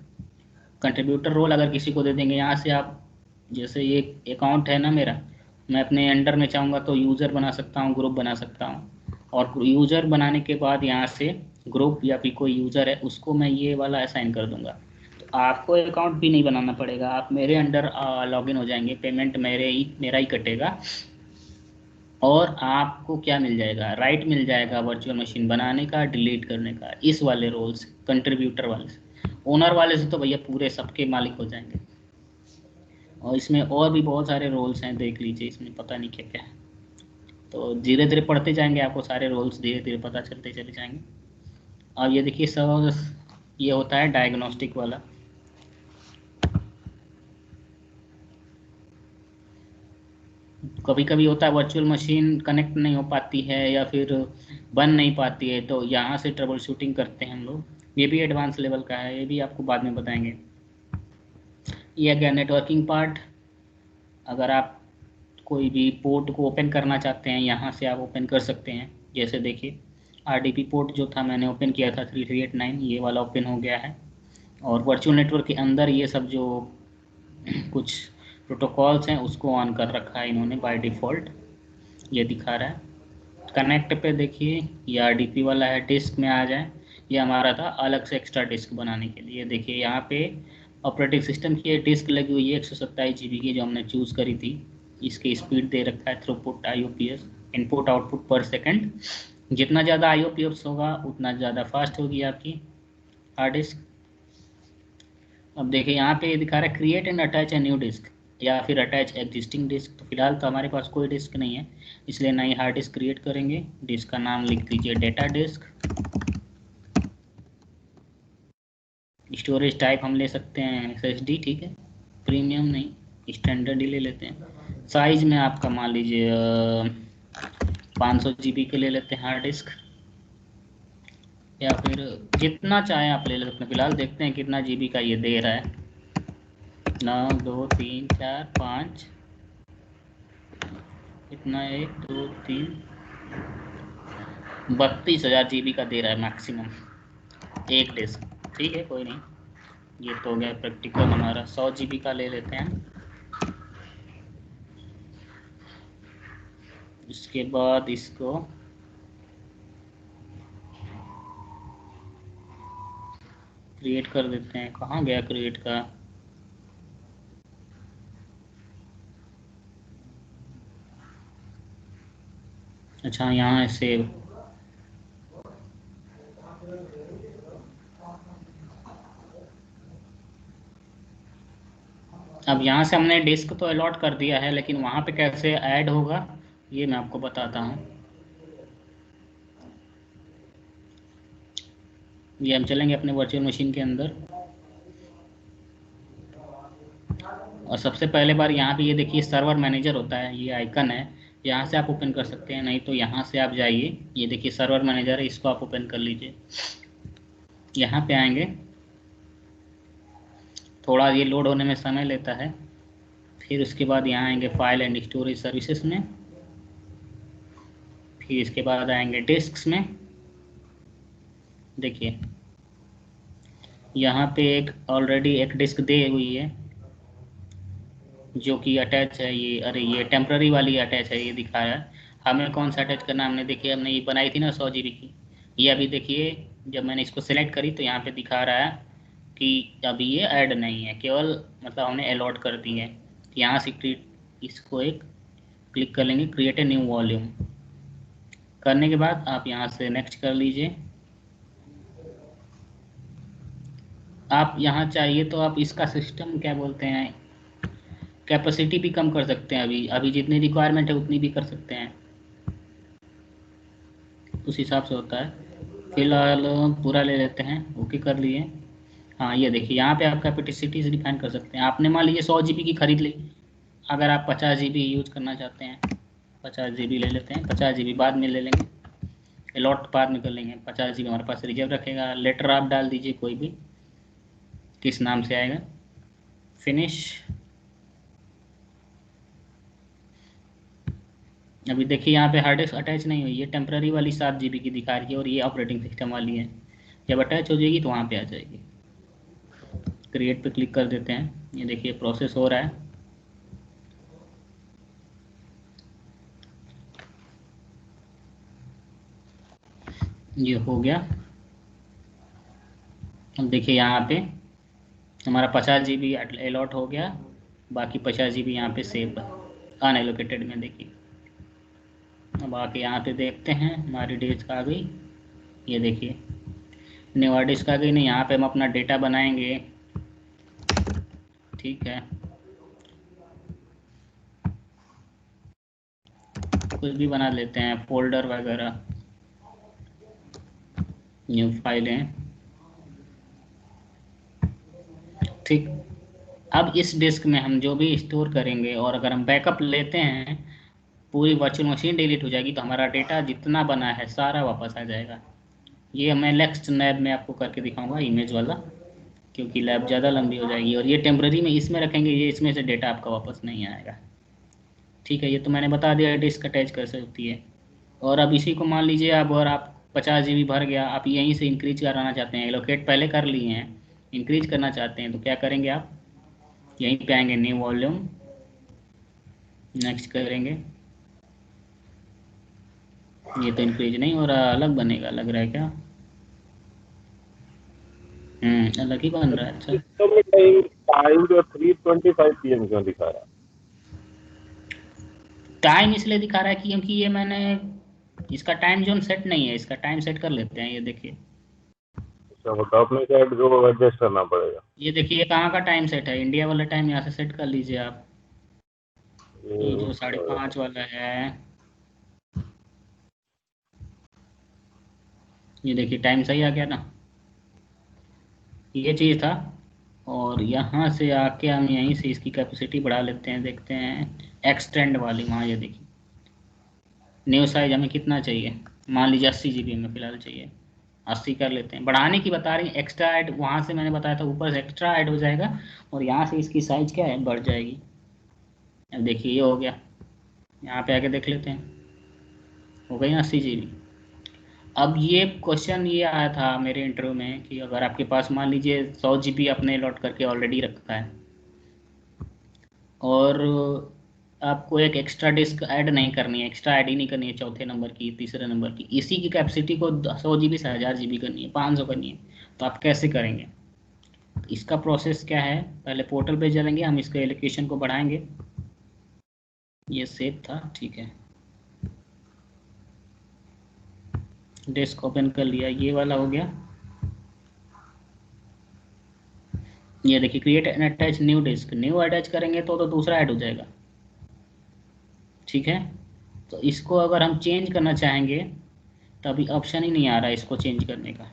कंट्रीब्यूटर रोल अगर किसी को दे देंगे, यहाँ से आप जैसे ये अकाउंट है ना मेरा, मैं अपने अंडर में चाहूँगा तो यूज़र बना सकता हूँ, ग्रुप बना सकता हूँ, और यूज़र बनाने के बाद यहाँ से ग्रुप या फिर कोई यूज़र है उसको मैं ये वाला असाइन कर दूंगा। तो आपको अकाउंट भी नहीं बनाना पड़ेगा, आप मेरे अंडर लॉगिन हो जाएंगे, पेमेंट मेरा ही कटेगा, और आपको क्या मिल जाएगा, राइट मिल जाएगा वर्चुअल मशीन बनाने का, डिलीट करने का, इस वाले रोल से, कंट्रीब्यूटर वाले से। ओनर वाले से तो भैया पूरे सबके मालिक हो जाएंगे। और इसमें और भी बहुत सारे रोल्स हैं, देख लीजिए इसमें पता नहीं क्या क्या है। तो धीरे धीरे पढ़ते जाएंगे, आपको सारे रोल्स धीरे धीरे पता चलते चले जाएंगे। अब ये देखिए सब, ये होता है डायग्नोस्टिक वाला। कभी कभी होता है वर्चुअल मशीन कनेक्ट नहीं हो पाती है या फिर बन नहीं पाती है, तो यहाँ से ट्रबल शूटिंग करते हैं हम लोग। ये भी एडवांस लेवल का है, ये भी आपको बाद में बताएंगे। ये गया नेटवर्किंग पार्ट। अगर आप कोई भी पोर्ट को ओपन करना चाहते हैं, यहाँ से आप ओपन कर सकते हैं। जैसे देखिए आरडीपी पोर्ट जो था मैंने ओपन किया था 3389, ये वाला ओपन हो गया है। और वर्चुअल नेटवर्क के अंदर ये सब जो कुछ प्रोटोकॉल्स हैं उसको ऑन कर रखा है इन्होंने बाय डिफ़ॉल्ट, ये दिखा रहा है। कनेक्ट पे देखिए ये आरडीपी वाला है, डिस्क में आ जाए, ये हमारा था अलग से एक्स्ट्रा डिस्क बनाने के लिए। देखिए यहाँ पे ऑपरेटिंग सिस्टम की डिस्क लगी हुई है 127 GB की, जो हमने चूज़ करी थी। इसकी स्पीड दे रखा है थ्रूपुट IOPS, इनपुट आउटपुट पर सेकंड। जितना ज़्यादा IOPS होगा उतना ज़्यादा फास्ट होगी आपकी हार्ड डिस्क। अब देखिए यहाँ पे ये दिखा रहा है create and attach a new disk या फिर अटैच एग्जिस्टिंग डिस्क। तो फिलहाल तो हमारे पास कोई डिस्क नहीं है, इसलिए नई हार्ड डिस्क क्रिएट करेंगे। डिस्क का नाम लिख दीजिए डेटा डिस्क। स्टोरेज टाइप हम ले सकते हैं SSD, ठीक है, प्रीमियम नहीं, स्टैंडर्ड ही ले लेते हैं। साइज में आपका मान लीजिए 500 GB के ले लेते हैं हार्ड डिस्क, या फिर जितना चाहें आप ले सकते हैं। फिलहाल देखते हैं कितना GB का ये दे रहा है। 9 2 3 4 5 कितना 1 2 3 32,000 GB का दे रहा है मैक्सिमम एक डिस्क। ठीक है, कोई नहीं, ये तो हो गया प्रैक्टिकल हमारा। 100 GB का ले लेते हैं। इसके बाद इसको क्रिएट कर देते हैं। कहाँ गया क्रिएट का? अच्छा, यहाँ है सेव। अब यहाँ से हमने डिस्क तो अलॉट कर दिया है, लेकिन वहाँ पे कैसे ऐड होगा ये मैं आपको बताता हूँ। ये हम चलेंगे अपने वर्चुअल मशीन के अंदर, और सबसे पहले बार यहाँ पे ये देखिए सर्वर मैनेजर होता है, ये आइकन है, यहाँ से आप ओपन कर सकते हैं, नहीं तो यहाँ से आप जाइए, ये देखिए सर्वर मैनेजर है, इसको आप ओपन कर लीजिए। यहाँ पे आएंगे, थोड़ा ये लोड होने में समय लेता है। फिर उसके बाद यहाँ आएंगे फाइल एंड स्टोरेज सर्विसेज में, फिर इसके बाद आएंगे डिस्क्स में। देखिए यहाँ पे एक ऑलरेडी एक डिस्क दी हुई है जो कि अटैच है। ये अरे ये टेम्प्ररी वाली अटैच है, ये दिखा रहा है। हमें कौन सा अटैच करना है, हमने देखिए हमने ये बनाई थी ना 100 GB की। ये अभी देखिए जब मैंने इसको सेलेक्ट करी तो यहाँ पे दिखा रहा है कि अभी ये ऐड नहीं है, केवल मतलब हमने अलॉट कर दी है। यहाँ से इसको एक क्लिक कर लेंगे, क्रिएट ए न्यू वॉल्यूम। करने के बाद आप यहाँ से नेक्स्ट कर लीजिए। आप यहाँ चाहिए तो आप इसका सिस्टम क्या बोलते हैं, कैपेसिटी भी कम कर सकते हैं। अभी जितनी रिक्वायरमेंट है उतनी भी कर सकते हैं, उस हिसाब से होता है। फिलहाल पूरा ले लेते हैं, ओके कर लिए। हाँ ये देखिए यहाँ पे आप कैपेसिटी से डिफाइन कर सकते हैं। आपने मान लीजिए 100 GB की खरीद ली, अगर आप 50 GB यूज करना चाहते हैं 50 GB ले लेते हैं, 50 GB बाद में ले लेंगे, अलॉट बाद में कर लेंगे। 50 GB हमारे पास रिजर्व रखेगा। लेटर आप डाल दीजिए कोई भी, किस नाम से आएगा, फिनिश। अभी देखिए यहाँ पे हार्ड डिस्क अटैच नहीं हुई, ये टेम्प्ररी वाली 7 GB की दिखा रही है, और ये ऑपरेटिंग सिस्टम वाली है। जब अटैच हो जाएगी तो वहाँ पे आ जाएगी। क्रिएट पे क्लिक कर देते हैं, ये देखिए प्रोसेस हो रहा है। ये हो गया। अब देखिए यहाँ पे हमारा 50 GB अलॉट हो गया, बाकी 50 GB यहाँ पे सेव अनएलोकेटेड में। देखिए अब आके यहाँ पे देखते हैं हमारी डिस्क आ गई। ये देखिए न्यू डिस्क आ गई। नहीं, यहाँ पे हम अपना डेटा बनाएंगे, ठीक है, कुछ भी बना लेते हैं, फोल्डर वगैरह, न्यू फाइलें, ठीक। अब इस डिस्क में हम जो भी स्टोर करेंगे, और अगर हम बैकअप लेते हैं पूरी वर्चुअल मशीन डिलीट हो जाएगी तो हमारा डेटा जितना बना है सारा वापस आ जाएगा। ये मैं नेक्स्ट लैब में आपको करके दिखाऊंगा इमेज वाला, क्योंकि लैब ज़्यादा लंबी हो जाएगी। और ये टेम्प्रेरी में इसमें रखेंगे, ये इसमें से डेटा आपका वापस नहीं आएगा, ठीक है। ये तो मैंने बता दिया डिस्क अटैच कैसे होती है। और अब इसी को मान लीजिए अब, और आप 50 GB भर गया, आप यहीं से इंक्रीज कराना चाहते हैं, एलोकेट पहले कर लिए हैं, इंक्रीज करना चाहते हैं, तो क्या करेंगे आप, यहीं पे आएंगे न्यू वॉल्यूम, नेक्स्ट करेंगे। ये तो इंक्रीज नहीं हो रहा, अलग बनेगा लग रहा है क्या? अलग ही बन रहा है। अच्छा, सिस्टम में टाइम जो 3:25 PM क्यों दिखा रहा है? टाइम इसलिए दिखा रहा है कि क्योंकि ये मैंने इसका टाइम जोन सेट नहीं है, इसका टाइम सेट कर लेते हैं। ये देखिए, अच्छा, मतलब अपने साइड जो एडजस्ट करना पड़ेगा। ये देखिए कहाँ का टाइम सेट है, इंडिया वाला टाइम यहाँ से सेट कर लीजिए आप। ये जो 5:30 वाला है, ये देखिए टाइम सही आ गया ना, ये चीज़ था। और यहाँ से आके हम यहीं से इसकी कैपेसिटी बढ़ा लेते हैं, देखते हैं एक्सटेंड वाली वहाँ। ये देखिए न्यू साइज हमें कितना चाहिए, मान लीजिए 80 GB में फ़िलहाल चाहिए, 80 कर लेते हैं। बढ़ाने की बता रही एक्स्ट्रा ऐड, वहाँ से मैंने बताया था ऊपर से एक्स्ट्रा ऐड हो जाएगा और यहाँ से इसकी साइज क्या है, बढ़ जाएगी। अब देखिए ये हो गया, यहाँ पे आके देख लेते हैं, हो गई ना 80 GB। अब ये क्वेश्चन ये आया था मेरे इंटरव्यू में कि अगर आपके पास मान लीजिए 100 GB आपने लॉट करके ऑलरेडी रखा है और आपको एक एक्स्ट्रा डिस्क ऐड नहीं करनी है, एक्स्ट्रा ऐड ही नहीं करनी है, चौथे नंबर की, तीसरे नंबर की, इसी की कैपेसिटी को 100 GB से 1000 GB करनी है, 500 करनी है, तो आप कैसे करेंगे? तो इसका प्रोसेस क्या है, पहले पोर्टल पे चलेंगे, हम इसके एलोकेशन को बढ़ाएंगे। ये सेव था, ठीक है, डिस्क ओपन कर लिया, ये वाला हो गया। ये देखिए create and attach new disk, new attach करेंगे तो दूसरा ऐड हो जाएगा, ठीक है। तो इसको अगर हम चेंज करना चाहेंगे तो अभी ऑप्शन ही नहीं आ रहा है इसको चेंज करने का।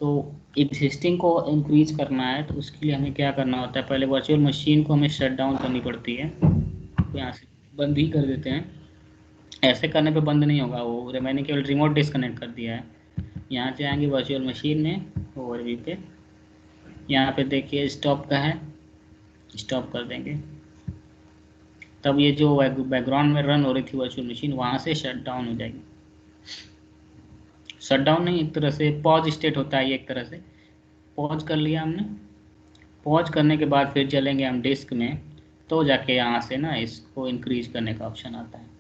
तो एग्जिस्टिंग को इंक्रीज करना है तो उसके लिए हमें क्या करना होता है, पहले वर्चुअल मशीन को हमें शट डाउन करनी पड़ती है, तो यहाँ से बंद ही कर देते हैं। ऐसे करने पे बंद नहीं होगा वो, मैंने केवल रिमोट डिस्कनेक्ट कर दिया है। यहाँ से आएंगे वर्चुअल मशीन में, ओवरव्यू पे, यहाँ पे देखिए स्टॉप का है, स्टॉप कर देंगे। तब ये जो बैकग्राउंड में रन हो रही थी वर्चुअल मशीन वहाँ से शट डाउन हो जाएगी। शट डाउन नहीं, एक तरह से पॉज स्टेट होता है ये, एक तरह से पॉज कर लिया हमने। पॉज करने के बाद फिर चलेंगे हम डिस्क में, तो जाके यहाँ से ना इसको इंक्रीज करने का ऑप्शन आता है।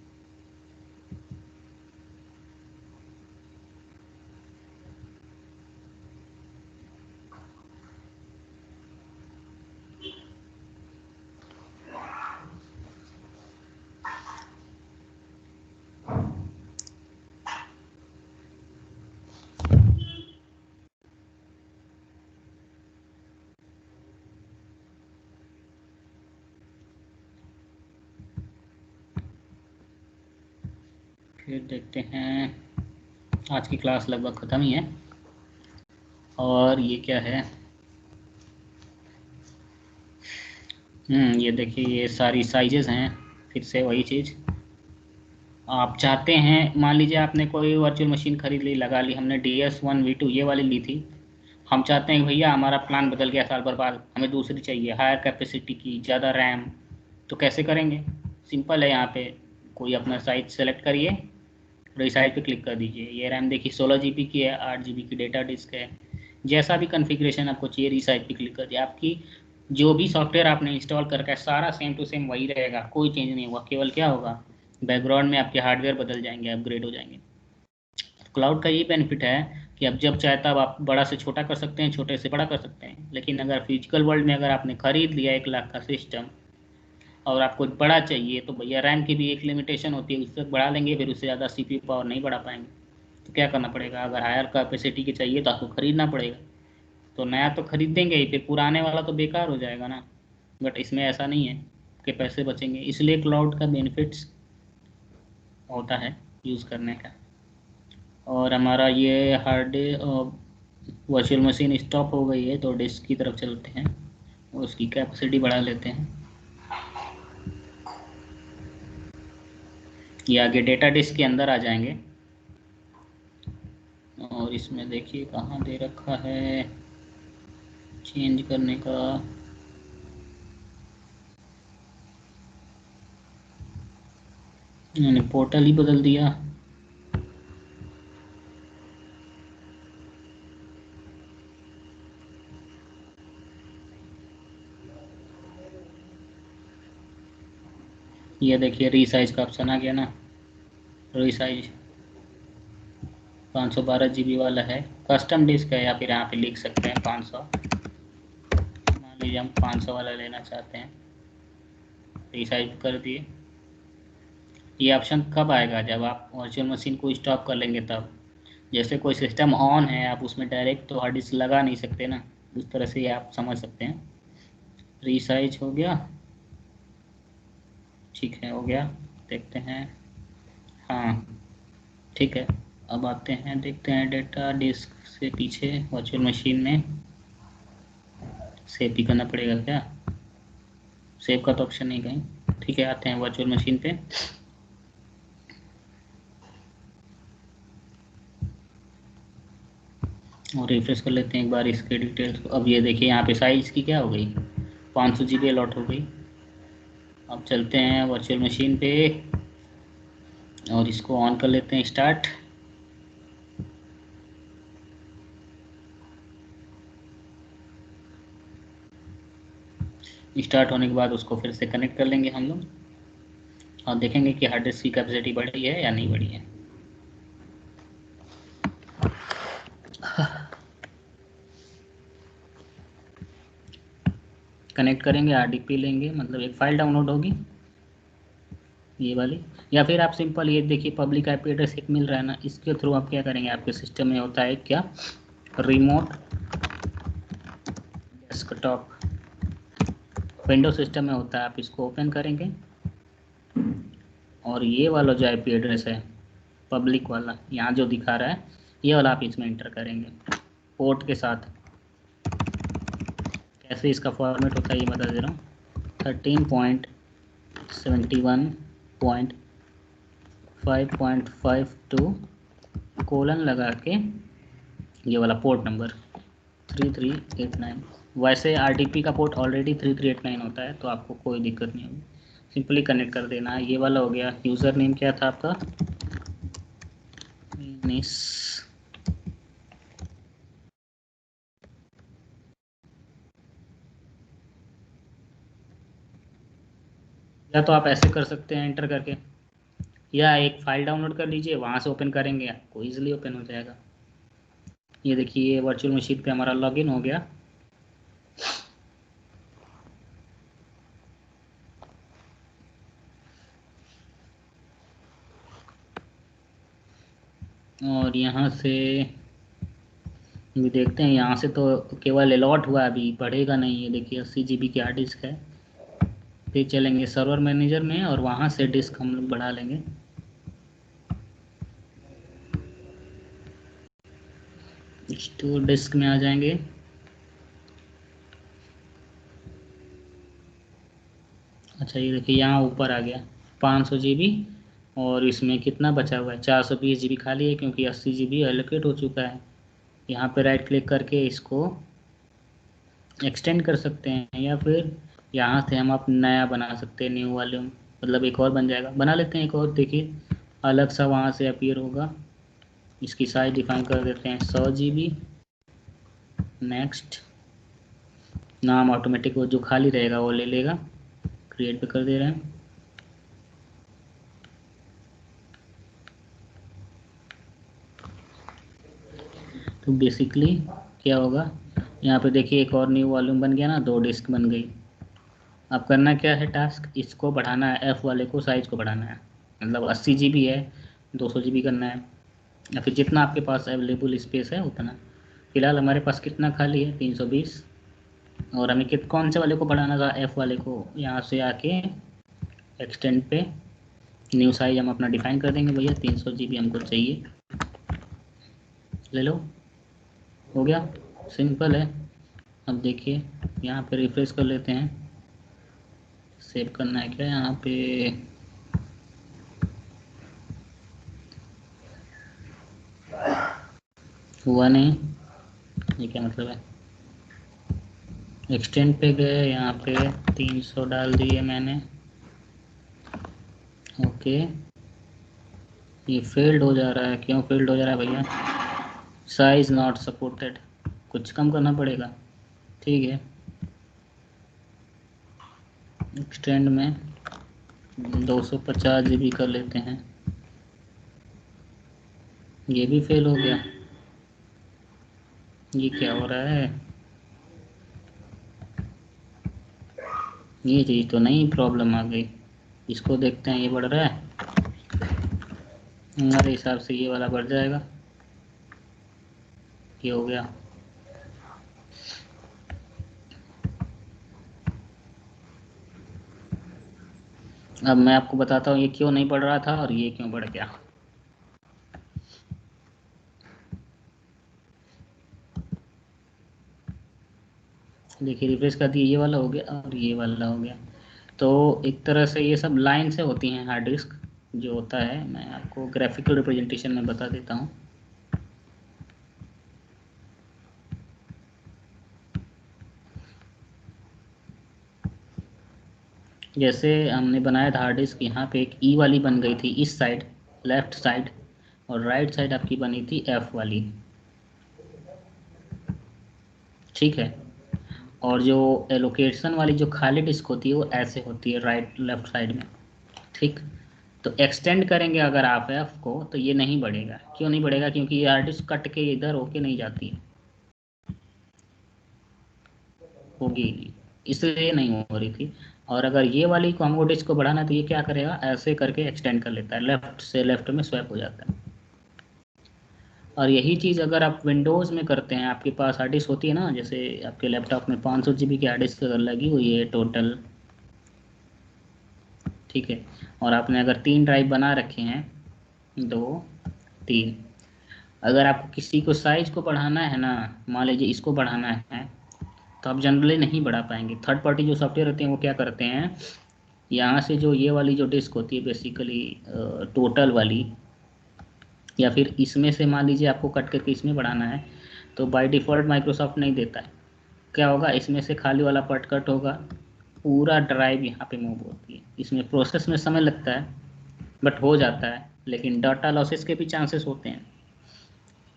फिर देखते हैं, आज की क्लास लगभग ख़त्म ही है। और ये क्या है, ये देखिए ये सारी साइजेस हैं, फिर से वही चीज़। आप चाहते हैं, मान लीजिए आपने कोई वर्चुअल मशीन खरीद ली, लगा ली, हमने DS1V2 ये वाली ली थी, हम चाहते हैं कि भैया हमारा प्लान बदल गया साल भर बाद, हमें दूसरी चाहिए हायर कैपेसिटी की, ज़्यादा रैम, तो कैसे करेंगे? सिंपल है, यहाँ पे कोई अपना साइज सेलेक्ट करिए, रिसाइज पे क्लिक कर दीजिए। ये रैम देखिए 16 GB की है, 8 GB की डेटा डिस्क है, जैसा भी कन्फिग्रेशन आपको चाहिए रिसाइज पे क्लिक कर दिया। आपकी जो भी सॉफ्टवेयर आपने इंस्टॉल करके है सारा सेम टू सेम वही रहेगा, कोई चेंज नहीं होगा, केवल क्या होगा, बैकग्राउंड में आपके हार्डवेयर बदल जाएंगे, अपग्रेड हो जाएंगे। क्लाउड का ये बेनिफिट है कि अब जब चाहे तब आप बड़ा से छोटा कर सकते हैं, छोटे से बड़ा कर सकते हैं। लेकिन अगर फिजिकल वर्ल्ड में अगर आपने खरीद लिया 1 लाख का सिस्टम और आपको बड़ा चाहिए, तो भैया रैम की भी एक लिमिटेशन होती है, उससे बढ़ा लेंगे, फिर उससे ज़्यादा CPU पावर नहीं बढ़ा पाएंगे, तो क्या करना पड़ेगा, अगर हायर कैपेसिटी की चाहिए तो आपको ख़रीदना पड़ेगा। तो नया तो खरीदेंगे ही, फिर पुराने वाला तो बेकार हो जाएगा ना। बट इसमें ऐसा नहीं है कि पैसे बचेंगे, इसलिए क्लाउड का बेनिफिट्स होता है यूज़ करने का। और हमारा ये हार्ड वर्चुअल मशीन स्टॉप हो गई है, तो डिस्क की तरफ चलते हैं, उसकी कैपेसिटी बढ़ा लेते हैं। ये आगे डेटा डिस्क के अंदर आ जाएंगे और इसमें देखिए कहाँ दे रखा है चेंज करने का, मैंने पोर्टल ही बदल दिया। ये देखिए रीसाइज का ऑप्शन आ गया ना, रीसाइज 512 GB वाला है, कस्टम डिस्क है, या फिर यहाँ पे लिख सकते हैं 500, मान लीजिए हम 500 वाला लेना चाहते हैं, रीसाइज कर दिए। ये ऑप्शन कब आएगा, जब आप वर्चुअल मशीन को स्टॉप कर लेंगे तब। जैसे कोई सिस्टम ऑन है, आप उसमें डायरेक्ट तो हार्ड डिस्क लगा नहीं सकते ना, उस तरह से आप समझ सकते हैं। रीसाइज हो गया, ठीक है, हो गया, देखते हैं, हाँ ठीक है। अब आते हैं, देखते हैं डेटा डिस्क से पीछे वर्चुअल मशीन में सेव भी करना पड़ेगा क्या, सेव का तो ऑप्शन नहीं कहीं, ठीक है। आते हैं वर्चुअल मशीन पे, और रिफ्रेश कर लेते हैं एक बार इसके डिटेल्स को। अब ये देखिए यहाँ पे साइज की क्या हो गई, 500 GB अलॉट हो गई। अब चलते हैं वर्चुअल मशीन पे और इसको ऑन कर लेते हैं, स्टार्ट। स्टार्ट होने के बाद उसको फिर से कनेक्ट कर लेंगे हम लोग और देखेंगे कि हार्ड डिस्क की कैपेसिटी बढ़ी है या नहीं बढ़ी है। कनेक्ट करेंगे, RDP लेंगे, मतलब एक फ़ाइल डाउनलोड होगी ये वाली, या फिर आप सिंपल ये देखिए पब्लिक IP एड्रेस एक मिल रहा है ना, इसके थ्रू आप क्या करेंगे, आपके सिस्टम में होता है क्या, रिमोट डेस्कटॉप, विंडो सिस्टम में होता है। आप इसको ओपन करेंगे और ये वाला जो IP एड्रेस है पब्लिक वाला, यहाँ जो दिखा रहा है ये वाला आप इसमें इंटर करेंगे पोर्ट के साथ। कैसे इसका फॉर्मेट होता है ये बता दे रहा हूँ, 13.71.5.52 कोलन लगा के ये वाला पोर्ट नंबर 3389। वैसे RDP का पोर्ट ऑलरेडी 3389 होता है, तो आपको कोई दिक्कत नहीं होगी, सिंपली कनेक्ट कर देना है। ये वाला हो गया। यूज़र नेम क्या था आपका, या तो आप ऐसे कर सकते हैं एंटर करके, या एक फ़ाइल डाउनलोड कर लीजिए, वहाँ से ओपन करेंगे आपको ईजिली ओपन हो जाएगा। ये देखिए वर्चुअल मशीन पे हमारा लॉगिन हो गया। और यहाँ से भी देखते हैं, यहाँ से तो केवल अलॉट हुआ, अभी बढ़ेगा नहीं। ये देखिए 80 GB की हार्ड डिस्क है। फिर चलेंगे सर्वर मैनेजर में और वहाँ से डिस्क हम लोग बढ़ा लेंगे। स्टोर डिस्क में आ जाएंगे, अच्छा ये देखिए यहाँ ऊपर आ गया 500 GB, और इसमें कितना बचा हुआ है, 420 GB खाली है, क्योंकि 80 GB एलोकेट हो चुका है। यहाँ पे राइट क्लिक करके इसको एक्सटेंड कर सकते हैं, या फिर यहाँ से हम आप नया बना सकते हैं, न्यू वॉल्यूम, मतलब एक और बन जाएगा। बना लेते हैं एक और, देखिए अलग सा वहाँ से अपीयर होगा। इसकी साइज डिफाइन कर देते हैं 100 GB। नेक्स्ट, नाम ऑटोमेटिक वो जो खाली रहेगा वो ले लेगा, क्रिएट पे कर दे रहे हैं। तो बेसिकली क्या होगा, यहाँ पे देखिए एक और न्यू वॉल्यूम बन गया ना, 2 डिस्क बन गई। अब करना क्या है टास्क, इसको बढ़ाना है, F वाले को साइज को बढ़ाना है, मतलब 80 GB है 200 GB करना है, या फिर जितना आपके पास अवेलेबल स्पेस है उतना। फिलहाल हमारे पास कितना खाली है, 320। और हमें कौन से वाले को बढ़ाना था, F वाले को। यहाँ से आके एक्सटेंड पे न्यू साइज हम अपना डिफाइन कर देंगे, भैया 300 GB हमको चाहिए, ले लो, हो गया, सिंपल है। अब देखिए यहाँ पे रिफ्रेश कर लेते हैं, सेव करना है क्या, यहाँ पे हुआ नहीं, ये क्या मतलब है। एक्सटेंड पे गए, यहाँ पे 300 डाल दिए मैंने, ओके। ये फेल्ड हो जा रहा है, क्यों फेल्ड हो जा रहा है भैया, साइज नॉट सपोर्टेड, कुछ कम करना पड़ेगा, ठीक है। एक्सटेंड में 250 GB कर लेते हैं, ये भी फेल हो गया, ये क्या हो रहा है, ये चीज़ तो नहीं, प्रॉब्लम आ गई। इसको देखते हैं, ये बढ़ रहा है, हमारे हिसाब से ये वाला बढ़ जाएगा, ये हो गया। अब मैं आपको बताता हूँ ये क्यों नहीं बढ़ रहा था और ये क्यों बढ़ गया। देखिए रिफ्रेश कर दिए, ये वाला हो गया और ये वाला हो गया। तो एक तरह से ये सब लाइन से होती हैं हार्ड डिस्क जो होता है। मैं आपको ग्राफिकल रिप्रेजेंटेशन में बता देता हूँ। जैसे हमने बनाया था हार्ड डिस्क, यहाँ पे एक ई वाली बन गई थी इस साइड लेफ्ट साइड, और राइट साइड आपकी बनी थी एफ वाली, ठीक है। और जो एलोकेशन वाली जो खाली डिस्क होती है वो ऐसे होती है राइट लेफ्ट साइड में, ठीक। तो एक्सटेंड करेंगे अगर आप एफ को तो ये नहीं बढ़ेगा। क्यों नहीं बढ़ेगा? क्योंकि ये हार्ड डिस्क कट के इधर होके नहीं जाती है, होगी, इसलिए नहीं हो रही थी। और अगर ये वाली कॉम्बो डिस्क को बढ़ाना है तो ये क्या करेगा, ऐसे करके एक्सटेंड कर लेता है, लेफ्ट से लेफ्ट में स्वैप हो जाता है। और यही चीज़ अगर आप विंडोज़ में करते हैं, आपके पास हार्ड डिस्क होती है ना, जैसे आपके लैपटॉप में 500 GB की हार्ड डिस्क अगर लगी हुई है टोटल, ठीक है, और आपने अगर 3 ड्राइव बना रखे हैं, 2 3, अगर आपको किसी को साइज को बढ़ाना है ना, मान लीजिए इसको बढ़ाना है, तो आप जनरली नहीं बढ़ा पाएंगे। थर्ड पार्टी जो सॉफ्टवेयर होते हैं वो क्या करते हैं, यहाँ से जो ये वाली जो डिस्क होती है बेसिकली टोटल वाली, या फिर इसमें से मान लीजिए आपको कट करके इसमें बढ़ाना है, तो बाय डिफ़ॉल्ट माइक्रोसॉफ्ट नहीं देता है। क्या होगा, इसमें से खाली वाला पार्ट कट होगा, पूरा ड्राइव यहाँ पे मूव होती है। इसमें प्रोसेस में समय लगता है बट हो जाता है, लेकिन डाटा लॉसेस के भी चांसेस होते हैं।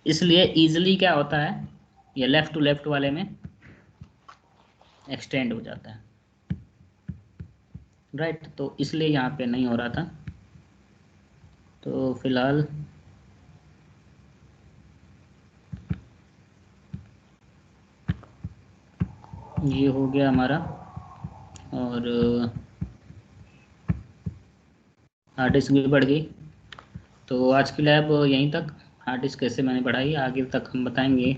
इसलिए ईजिली क्या होता है, ये लेफ़्ट टू लेफ़्ट वाले में एक्सटेंड हो जाता है, राइट। तो इसलिए यहाँ पे नहीं हो रहा था। तो फिलहाल ये हो गया हमारा, और हार्ड डिस्क भी बढ़ गई। तो आज की लैब यहीं तक, हार्ड डिस्क कैसे मैंने बढ़ाई, आगे तक हम बताएंगे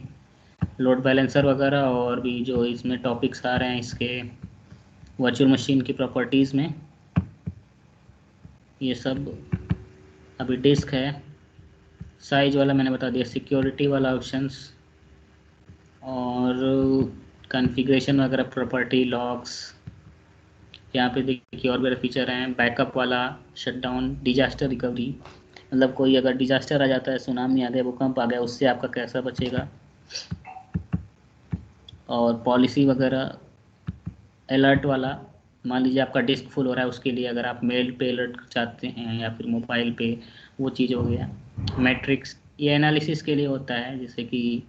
लोड बैलेंसर वगैरह, और भी जो इसमें टॉपिक्स आ रहे हैं इसके वर्चुअल मशीन की प्रॉपर्टीज़ में, ये सब। अभी डिस्क है, साइज वाला मैंने बता दिया, सिक्योरिटी वाला ऑप्शंस, और कॉन्फ़िगरेशन वगैरह, प्रॉपर्टी लॉग्स। यहाँ पे देखिए और मेरे फीचर हैं, बैकअप वाला, शटडाउन, डिजास्टर रिकवरी, मतलब कोई अगर डिजास्टर आ जाता है, सुनामी आ गया, भूकंप आ गया, उससे आपका कैसा बचेगा, और पॉलिसी वगैरह, अलर्ट वाला, मान लीजिए आपका डिस्क फुल हो रहा है, उसके लिए अगर आप मेल पे अलर्ट चाहते हैं या फिर मोबाइल पे, वो चीज़ हो गया। मैट्रिक्स, ये एनालिसिस के लिए होता है, जैसे कि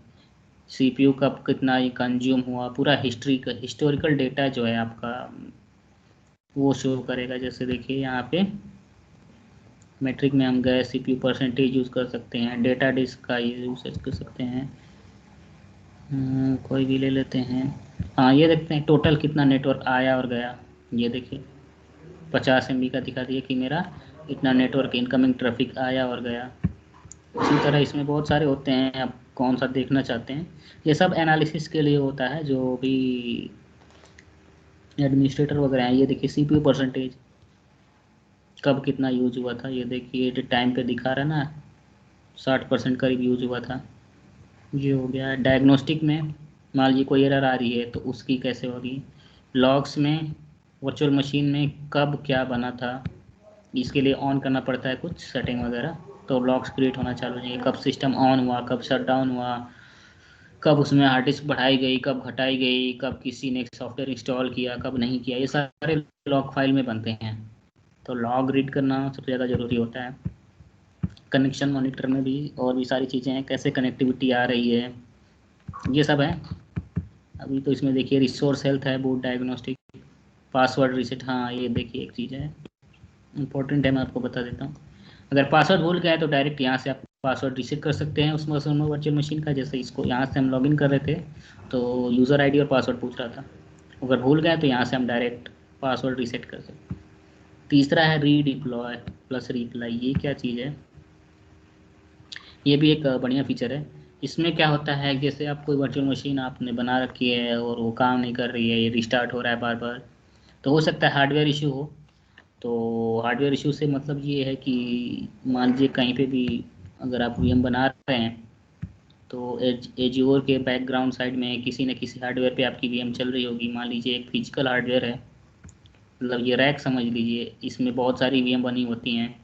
सीपीयू कब कितना ये कंज्यूम हुआ, पूरा हिस्टोरिकल डेटा जो है आपका वो शो करेगा। जैसे देखिए यहाँ पे मैट्रिक में हम गए, सीपीयू परसेंटेज यूज़ कर सकते हैं, डेटा डिस्क का यूज कर सकते हैं, कोई भी ले लेते हैं। हाँ, ये देखते हैं टोटल कितना नेटवर्क आया और गया, ये देखिए 50 MB का दिखा दिया कि मेरा इतना नेटवर्क इनकमिंग ट्रैफिक आया और गया। इसी तरह इसमें बहुत सारे होते हैं, आप कौन सा देखना चाहते हैं। ये सब एनालिसिस के लिए होता है, जो भी एडमिनिस्ट्रेटर वगैरह हैं। ये देखिए सीपीयू परसेंटेज कब कितना यूज हुआ था, ये देखिए टाइम पे दिखा रहा है ना, 60% करीब यूज हुआ था। ये हो गया। डायग्नोस्टिक में मान लीजिए कोई एरर आ रही है तो उसकी कैसे होगी। लॉग्स में वर्चुअल मशीन में कब क्या बना था, इसके लिए ऑन करना पड़ता है कुछ सेटिंग वगैरह, तो लॉग्स क्रिएट होना चालू हो जाएंगे, कब सिस्टम ऑन हुआ, कब शट डाउन हुआ, कब उसमें हार्ड डिस्क बढ़ाई गई, कब घटाई गई, कब किसी ने सॉफ्टवेयर इंस्टॉल किया, कब नहीं किया, ये सारे लॉग फाइल में बनते हैं। तो लॉग रीड करना सबसे ज़्यादा ज़रूरी होता है। कनेक्शन मॉनिटर में भी और भी सारी चीज़ें हैं, कैसे कनेक्टिविटी आ रही है, ये सब है। अभी तो इसमें देखिए रिसोर्स हेल्थ है, बूट डायग्नोस्टिक, पासवर्ड रीसेट। हाँ, ये देखिए एक चीज़ है इंपॉर्टेंट है, मैं आपको बता देता हूँ। अगर पासवर्ड भूल गए तो डायरेक्ट यहाँ से आप पासवर्ड रीसेट कर सकते हैं उसमें वर्चुअल मशीन का। जैसे इसको यहाँ से हम लॉगिन कर रहे थे तो यूज़र आईडी और पासवर्ड पूछ रहा था, अगर भूल गए तो यहाँ से हम डायरेक्ट पासवर्ड रीसेट कर सकते हैं। तीसरा है रीडिप्लॉय प्लस रिप्लाई, ये क्या चीज़ है, ये भी एक बढ़िया फीचर है। इसमें क्या होता है, जैसे आप कोई वर्चुअल मशीन आपने बना रखी है और वो काम नहीं कर रही है, ये रिस्टार्ट हो रहा है बार बार, तो हो सकता है हार्डवेयर इशू हो। तो हार्डवेयर इशू से मतलब ये है कि मान लीजिए कहीं पे भी अगर आप वीएम बना रहे हैं तो एज्योर के बैकग्राउंड साइड में किसी न किसी हार्डवेयर पे आपकी वीएम चल रही होगी। मान लीजिए एक फिजिकल हार्डवेयर है, मतलब ये रैक समझ लीजिए, इसमें बहुत सारी वीएम बनी होती हैं।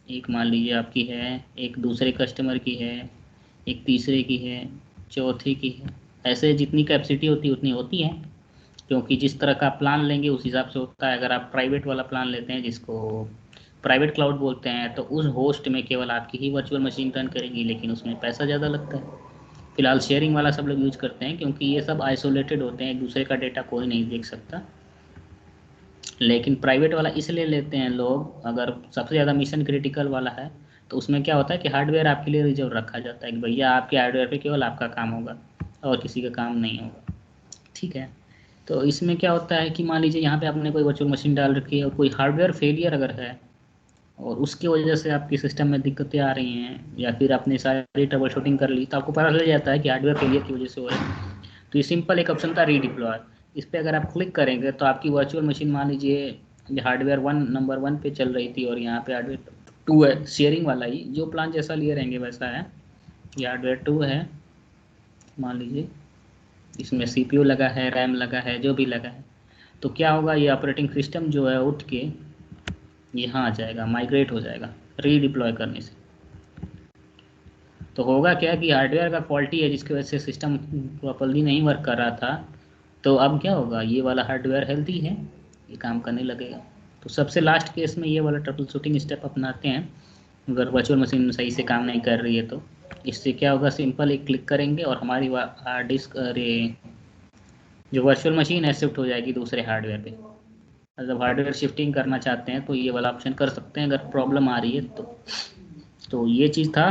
एक मान लीजिए आपकी है, एक दूसरे कस्टमर की है, एक तीसरे की है, चौथे की है, ऐसे जितनी कैपेसिटी होती है उतनी होती है। क्योंकि जिस तरह का प्लान लेंगे उस हिसाब से होता है। अगर आप प्राइवेट वाला प्लान लेते हैं जिसको प्राइवेट क्लाउड बोलते हैं, तो उस होस्ट में केवल आपकी ही वर्चुअल मशीन रन करेगी, लेकिन उसमें पैसा ज़्यादा लगता है। फिलहाल शेयरिंग वाला सब लोग यूज करते हैं, क्योंकि ये सब आइसोलेटेड होते हैं, एक दूसरे का डेटा कोई नहीं देख सकता। लेकिन प्राइवेट वाला इसलिए लेते हैं लोग, अगर सबसे ज़्यादा मिशन क्रिटिकल वाला है तो उसमें क्या होता है कि हार्डवेयर आपके लिए रिजर्व रखा जाता है कि भैया आपके हार्डवेयर पे केवल आपका काम होगा और किसी का काम नहीं होगा, ठीक है। तो इसमें क्या होता है कि मान लीजिए यहाँ पे आपने कोई वर्चुअल मशीन डाल रखी है और कोई हार्डवेयर फेलियर अगर है और उसकी वजह से आपके सिस्टम में दिक्कतें आ रही हैं, या फिर आपने सारी ट्रबल शूटिंग कर ली, तो आपको पता चल जाता है कि हार्डवेयर फेलियर की वजह से हो रहा है। तो ये सिंपल एक ऑप्शन था रीडिप्लॉय। इस पर अगर आप क्लिक करेंगे तो आपकी वर्चुअल मशीन मान लीजिए हार्डवेयर नंबर 1 पे चल रही थी और यहाँ पे हार्डवेयर 2 है, शेयरिंग वाला ही, जो प्लान जैसा लिए रहेंगे वैसा है। ये हार्डवेयर 2 है मान लीजिए, इसमें CPU लगा है, रैम लगा है, जो भी लगा है। तो क्या होगा, ये ऑपरेटिंग सिस्टम जो है उठ के यहाँ आ जाएगा, माइग्रेट हो जाएगा रीडिप्लॉय करने से। तो होगा क्या कि हार्डवेयर का फॉल्टी है जिसकी वजह से सिस्टम प्रॉपरली नहीं वर्क कर रहा था। तो अब क्या होगा, ये वाला हार्डवेयर हेल्दी है, ये काम करने लगेगा। तो सबसे लास्ट केस में ये वाला ट्रबल शूटिंग स्टेप अपनाते हैं अगर वर्चुअल मशीन सही से काम नहीं कर रही है। तो इससे क्या होगा, सिंपल एक क्लिक करेंगे और हमारी हार्ड डिस्क, अरे जो वर्चुअल मशीन है, शिफ्ट हो जाएगी दूसरे हार्डवेयर पे। मतलब हार्डवेयर शिफ्टिंग करना चाहते हैं तो ये वाला ऑप्शन कर सकते हैं अगर प्रॉब्लम आ रही है तो ये चीज़ था।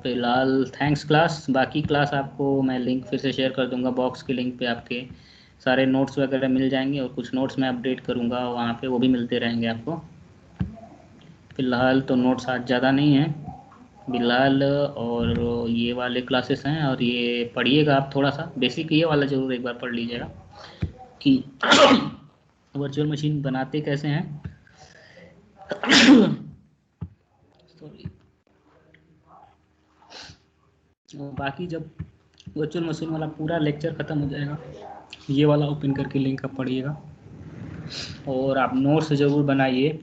फिलहाल थैंक्स क्लास, बाकी क्लास आपको मैं लिंक फिर से शेयर कर दूंगा, बॉक्स के लिंक पे आपके सारे नोट्स वगैरह मिल जाएंगे और कुछ नोट्स मैं अपडेट करूंगा वहाँ पे, वो भी मिलते रहेंगे आपको। फ़िलहाल तो नोट्स आज ज़्यादा नहीं है बिलाल, और ये वाले क्लासेस हैं, और ये पढ़िएगा आप थोड़ा सा बेसिक, ये वाला ज़रूर एक बार पढ़ लीजिएगा कि वर्चुअल मशीन बनाते कैसे हैं। सॉरी। बाकी जब वर्चुअल मशीन वाला पूरा लेक्चर ख़त्म हो जाएगा, ये वाला ओपन करके लिंक आप पढ़िएगा और आप नोट्स ज़रूर बनाइए।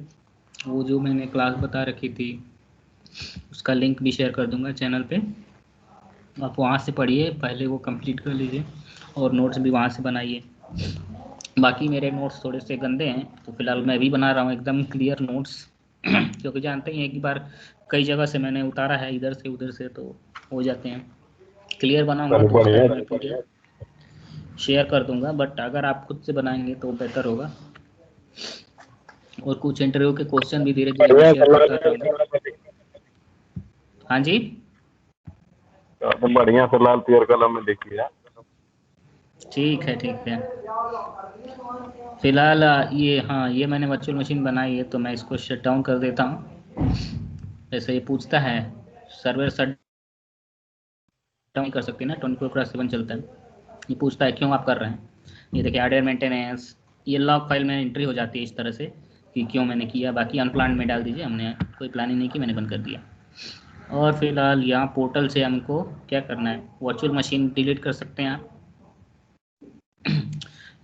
वो जो मैंने क्लास बता रखी थी उसका लिंक भी शेयर कर दूंगा चैनल पे, आप वहाँ से पढ़िए, पहले वो कंप्लीट कर लीजिए और नोट्स भी वहाँ से बनाइए। बाकी मेरे नोट्स थोड़े से गंदे हैं तो फिलहाल मैं भी बना रहा हूँ एकदम क्लियर नोट्स क्योंकि जानते ही एक बार कई जगह से मैंने उतारा है, इधर से उधर से, तो हो जाते हैं। क्लियर बनाऊंगा तो उसका मैं PDF शेयर कर दूंगा, बट अगर आप खुद से बनाएंगे तो बेटर होगा। और कुछ इंटरव्यू के क्वेश्चन भी धीरे धीरे मैं शेयर करता रहूँगा। हाँ जी, बढ़िया से लाल पियर कलम में देखिए। ठीक है ठीक है। फिलहाल ये, हाँ ये मैंने वर्चुअल मशीन बनाई है तो मैं इसको शट डाउन कर देता हूँ। जैसे ये पूछता है सर्वर शट डाउन कर सकते हैं ना, 24/7 चलता है। ये पूछता है क्यों आप कर रहे हैं, ये देखिए हार्डवेयर मेंटेनेंस, ये लॉग फाइल में एंट्री हो जाती है इस तरह से कि क्यों मैंने किया। बाकी अनप्लान्ड में डाल दीजिए, हमने कोई प्लानिंग नहीं की, मैंने बंद कर दिया। और फिलहाल यहाँ पोर्टल से हमको क्या करना है, वर्चुअल मशीन डिलीट कर सकते हैं आप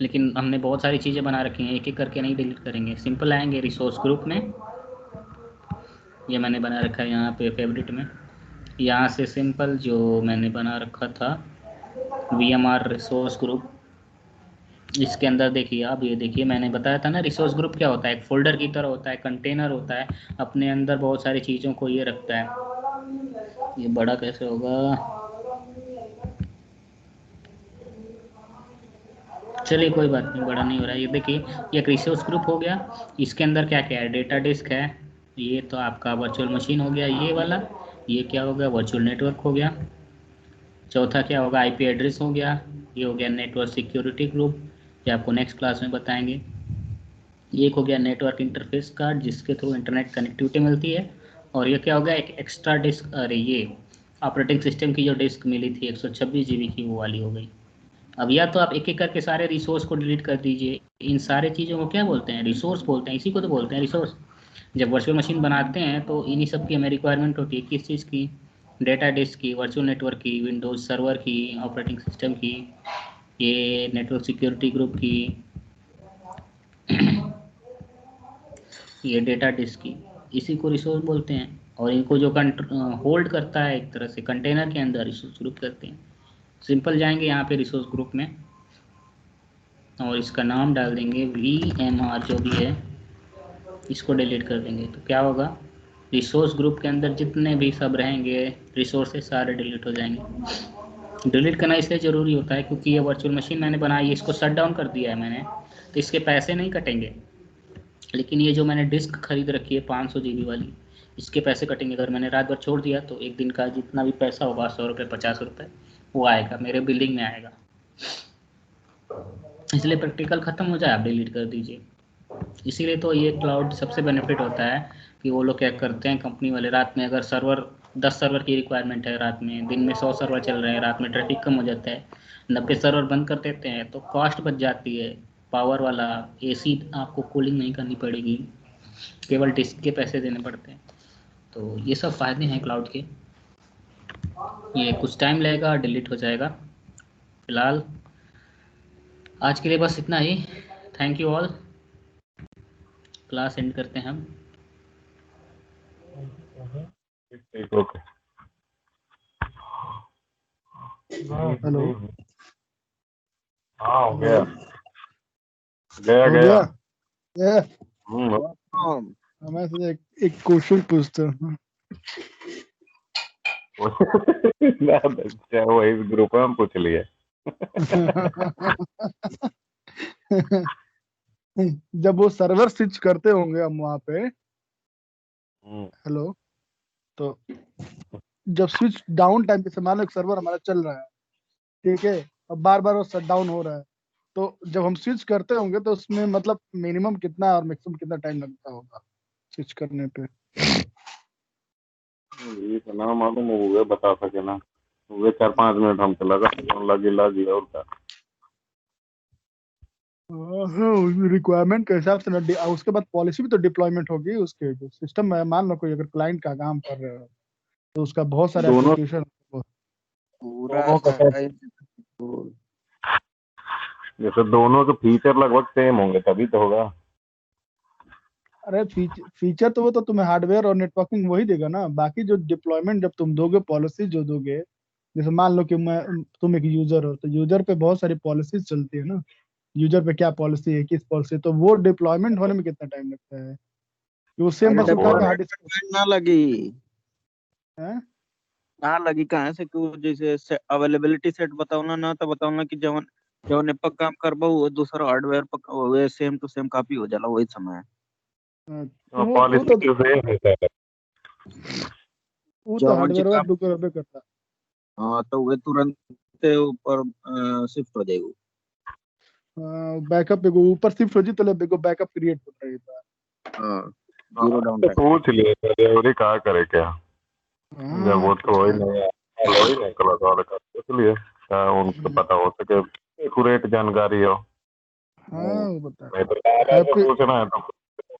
लेकिन हमने बहुत सारी चीज़ें बना रखी हैं, एक एक करके नहीं डिलीट करेंगे। सिंपल आएंगे रिसोर्स ग्रुप में, ये मैंने बना रखा है यहाँ पे फेवरेट में। यहाँ से सिंपल जो मैंने बना रखा था VMR रिसोर्स ग्रुप, इसके अंदर देखिए आप, ये देखिए मैंने बताया था ना रिसोर्स ग्रुप क्या होता है, एक फोल्डर की तरह होता है, कंटेनर होता है, अपने अंदर बहुत सारी चीज़ों को ये रखता है। ये बड़ा कैसे होगा, चलिए कोई बात नहीं, बड़ा नहीं हो रहा है। ये देखिए ये एक रिसोर्स ग्रुप हो गया, इसके अंदर क्या क्या है, डेटा डिस्क है, ये तो आपका वर्चुअल मशीन हो गया ये वाला, ये क्या हो गया वर्चुअल नेटवर्क हो गया, चौथा क्या होगा IP एड्रेस हो गया, ये हो गया नेटवर्क सिक्योरिटी ग्रुप, ये आपको नेक्स्ट क्लास में बताएंगे। एक हो गया नेटवर्क इंटरफेस कार्ड जिसके थ्रू इंटरनेट कनेक्टिविटी मिलती है, और ये क्या हो गया एक एक्स्ट्रा डिस्क, अरे ये ऑपरेटिंग सिस्टम की जो डिस्क मिली थी 126 GB की, वो वाली हो गई। अब या तो आप एक एक करके सारे रिसोर्स को डिलीट कर दीजिए, इन सारे चीज़ों को क्या बोलते हैं, रिसोर्स बोलते हैं, इसी को तो बोलते हैं रिसोर्स। जब वर्चुअल मशीन बनाते हैं तो इन्हीं सब की हमें रिक्वायरमेंट होती है, किस चीज़ की, डेटा डिस्क की, वर्चुअल नेटवर्क की, विंडोज़ सर्वर की, ऑपरेटिंग सिस्टम की, ये नेटवर्क सिक्योरिटी ग्रुप की, ये डेटा डिस्क की, इसी को रिसोर्स बोलते हैं। और इनको जो होल्ड करता है एक तरह से कंटेनर के अंदर, रिसोर्स ग्रुप करते हैं। सिंपल जाएंगे यहाँ पे रिसोर्स ग्रुप में, और इसका नाम डाल देंगे VMR जो भी है, इसको डिलीट कर देंगे। तो क्या होगा, रिसोर्स ग्रुप के अंदर जितने भी सब रहेंगे रिसोर्सेज सारे डिलीट हो जाएंगे। डिलीट करना इसलिए ज़रूरी होता है क्योंकि ये वर्चुअल मशीन मैंने बनाई है, इसको शट डाउन कर दिया है मैंने, तो इसके पैसे नहीं कटेंगे। लेकिन ये जो मैंने डिस्क खरीद रखी है 500 GB वाली, इसके पैसे कटेंगे। अगर मैंने रात भर छोड़ दिया तो एक दिन का जितना भी पैसा होगा, 100 रुपये 50 रुपये, वो आएगा मेरे बिलिंग में आएगा। इसलिए प्रैक्टिकल ख़त्म हो जाए आप डिलीट कर दीजिए। इसीलिए तो ये क्लाउड सबसे बेनिफिट होता है कि वो लोग क्या करते हैं कंपनी वाले, रात में अगर सर्वर 10 सर्वर की रिक्वायरमेंट है रात में, दिन में 100 सर्वर चल रहे हैं, रात में ट्रैफिक कम हो जाता है, 90 सर्वर बंद कर देते हैं तो कॉस्ट बच जाती है। पावर वाला AC आपको कूलिंग नहीं करनी पड़ेगी, केवल डिस्क के पैसे देने पड़ते हैं। तो ये सब फ़ायदे हैं क्लाउड के। ये कुछ टाइम लगेगा, डिलीट हो जाएगा। फिलहाल आज के लिए बस इतना ही। Thank you all. Class end करते हैं हम। ठीक, ओके। हेलो, हाँ हो गया गया हो गया। गया। ये हाँ, मैं से एक क्वेश्चन पूछता हूँ। चाहे वो इस ग्रुप में हम पूछ लिए। जब वो सर्वर स्विच करते होंगे हम वहां पे, हेलो, तो जब स्विच डाउन टाइम पे, मान लो एक सर्वर हमारा चल रहा है, ठीक है, और बार बार वो शट डाउन हो रहा है, तो जब हम स्विच करते होंगे तो उसमें मतलब मिनिमम कितना और मैक्सिमम कितना टाइम लगता होगा स्विच करने पे? ये तो ना मालूम हो बता सके ना, वो 4-5 मिनट हमको लगी और क्या। रिक्वायरमेंट के हिसाब से ना उसके बाद पॉलिसी भी तो डिप्लॉयमेंट होगी उसके सिस्टम में। मान लो कोई अगर क्लाइंट का काम कर रहे हो तो उसका बहुत सारा दोनों एप्लीकेशन। पूरा दोनों का सारा ही बोल। जैसे दोनों के फीचर लगभग सेम होंगे तभी तो होगा। अरे फीचर तो वो तो तुम्हें हार्डवेयर और नेटवर्किंग वही देगा ना, बाकी जो डिप्लॉयमेंट जब तुम दोगे, पॉलिसी जो दोगे, जैसे मान लो कि तुम एक यूजर हो, तो यूजर पे बहुत सारी पॉलिसीज चलती है ना, यूजर पे क्या पॉलिसी है, किस पॉलिसी, तो वो डिप्लॉयमेंट होने में कितना टाइम लगता है? कि वो सेम अरे बस उठा के हार्ड डिस्क डेवलपमेंट ना लगी, है। ना लगी कहाँ से? क्यों जैसे अवेलेबिलिटी सेट बताओ ना, ना तो बताओ ना कि जवन जवन एप्पा काम करबा वो दूसरा हार्डवेयर पर वो सेम टू सेम कॉपी हो जाला वही समय। वो पॉलिसी तो जो सेम है सर। वो तो जवन ची हार्डवेयर काम, वाला करबे करता। हाँ तो वे तुरंत से ऊपर शिफ्ट हो जाएगी। बैकअप एगो ऊपर शिफ्ट हो जी तो एगो बैकअप क्रिएट हो रही था। हाँ, जीरो डाउन तो टाइम। पूछ लिए डिलीवरी कहा करे क्या, जब हाँ वो तो ही नहीं है, हो ही नहीं कल सवाल का, इसलिए उनको पता हो सके, एक्यूरेट जानकारी हो। हाँ, वो बता। नहीं तो लाला से हैप्पी पूछना है तो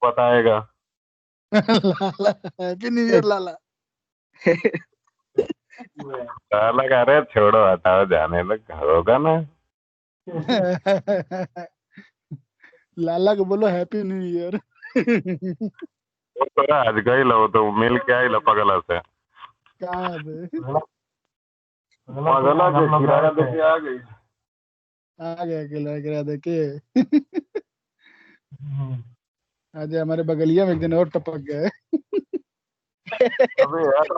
बताएगा। लाला, हैप्पी न्यू ईयर लाला। लाला कह रहे छोड़ो हटाओ जाने लग होगा ना। लाला को बोलो हैप्पी न्यू ईयर। वो तो आज गई लो तो मिल के आई लो पगला से। कहाँ पे? पगला के किराया देके आ गई। आ गया अकेला गिरा देके। आज हमारे बगलिया में एक दिन और टपक गए। अबे यार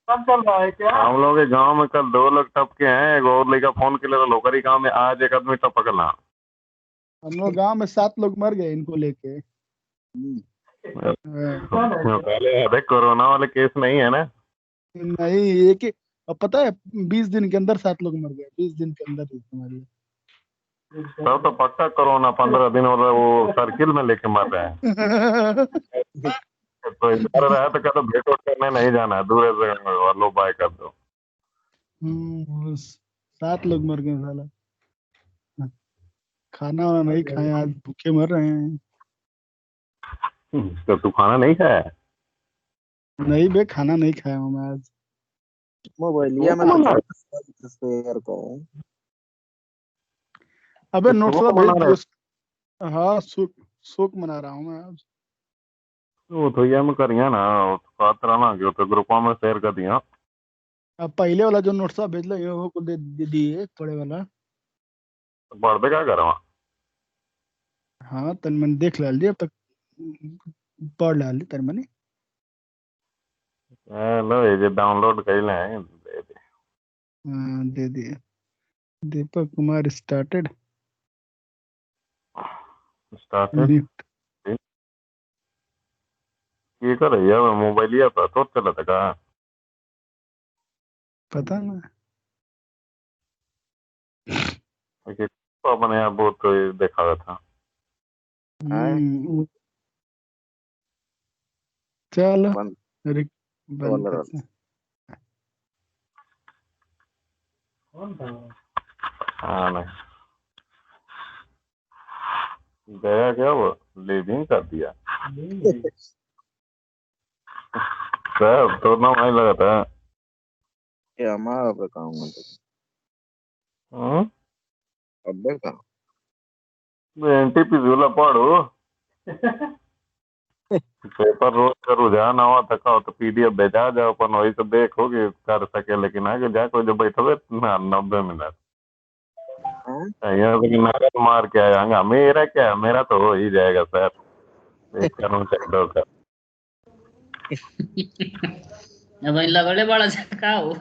कब चल रहा है क्या? हम लोग के गांव में कल 2 लोग टपके हैं, एक और लड़का फोन के लिए लोकरी गांव में आज एक आदमी टपकला। हम लोग गांव में 7 लोग मर गए इनको लेके। पहले अरे कोरोना वाले केस नहीं है ना। नहीं, एक ही। अब पता है 20 दिन के अंदर 7 लोग मर गए, 20 दिन के अंदर ही हमारे। तब तो पक्का कोरोना 15 दिन वाला वो सर्किल में लेके मर रहे हैं। तो इधर रहे तो कहते भेंट वोट करने नहीं जाना है, दूर से लो बाय कर दो। 7 लोग मर गए साला। खाना वाना नहीं खाए, आज भूखे मर रहे हैं। तो तू खाना नहीं खाया? नहीं बे, खाना नहीं खाया हूँ मैं आज। मोबाइलिया में तो शेयर को अबे नोट्स भेज तो दियो। हाँ, शोक मना रहा हूँ मैं आज। तो ये में करिया ना, बात रहना कि तो ग्रुप में शेयर कर दिया। अब पहले वाला जो नोट्स भेज लो वो को दे दिए पड़े वाला। पढ़ दे क्या करा? हाँ तन मैंने देख ला लिया अब तक पढ़ ला ली तन मैंने लो ये जो डाउनलोड कर ले दे दे दे दिए दीपक कुमार स्टार्टेड स्टार्टेड ये कर रही है मोबाइल लिया था तो चला था का पता ना तो अपने आप बहुत तो देखा रहा था चलो बंद बंद करते हैं हाँ नहीं गया क्या वो लीविंग कर दिया सर तो ना वहीं लगा था ये हमारा पे काम अब का एनटीपीसी वाला पढ़ो पेपर रोज का रुझान आवा तक हो तो पीडीएफ भेजा जाओ अपन वही तो देखो कि कर सके लेकिन आगे जाको जो बैठे ना 90 मिनट यहाँ लेकिन नगद मार के आएगा मेरा क्या मेरा तो हो ही जाएगा सर एक करूँ चलो का अब इन लगड़े बड़ा झटका हो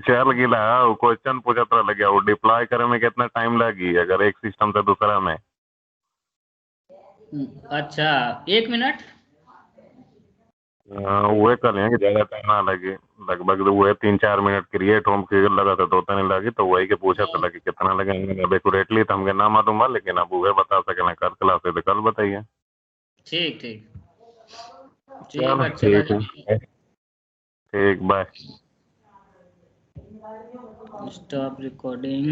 चल गिला वो क्वेश्चन पूछा था लगे वो डिप्लॉय करे में कितना टाइम लगी अगर एक सिस्टम से दूसरा में अच्छा 1 मिनट वो कर लेंगे ज्यादा टाइम ना लगे लगभग वो 3-4 मिनट क्रिएट होम के लगा था 2 लगी तो वही के पूछा था लगे कितना लगेंगे अब एक्यूरेटली तो हमके ना मालूम है लेकिन अब वो बता सके कल क्लास से तो कल बताइए ठीक ठीक चलो चला ठीक है ठीक बाय स्टॉप रिकॉर्डिंग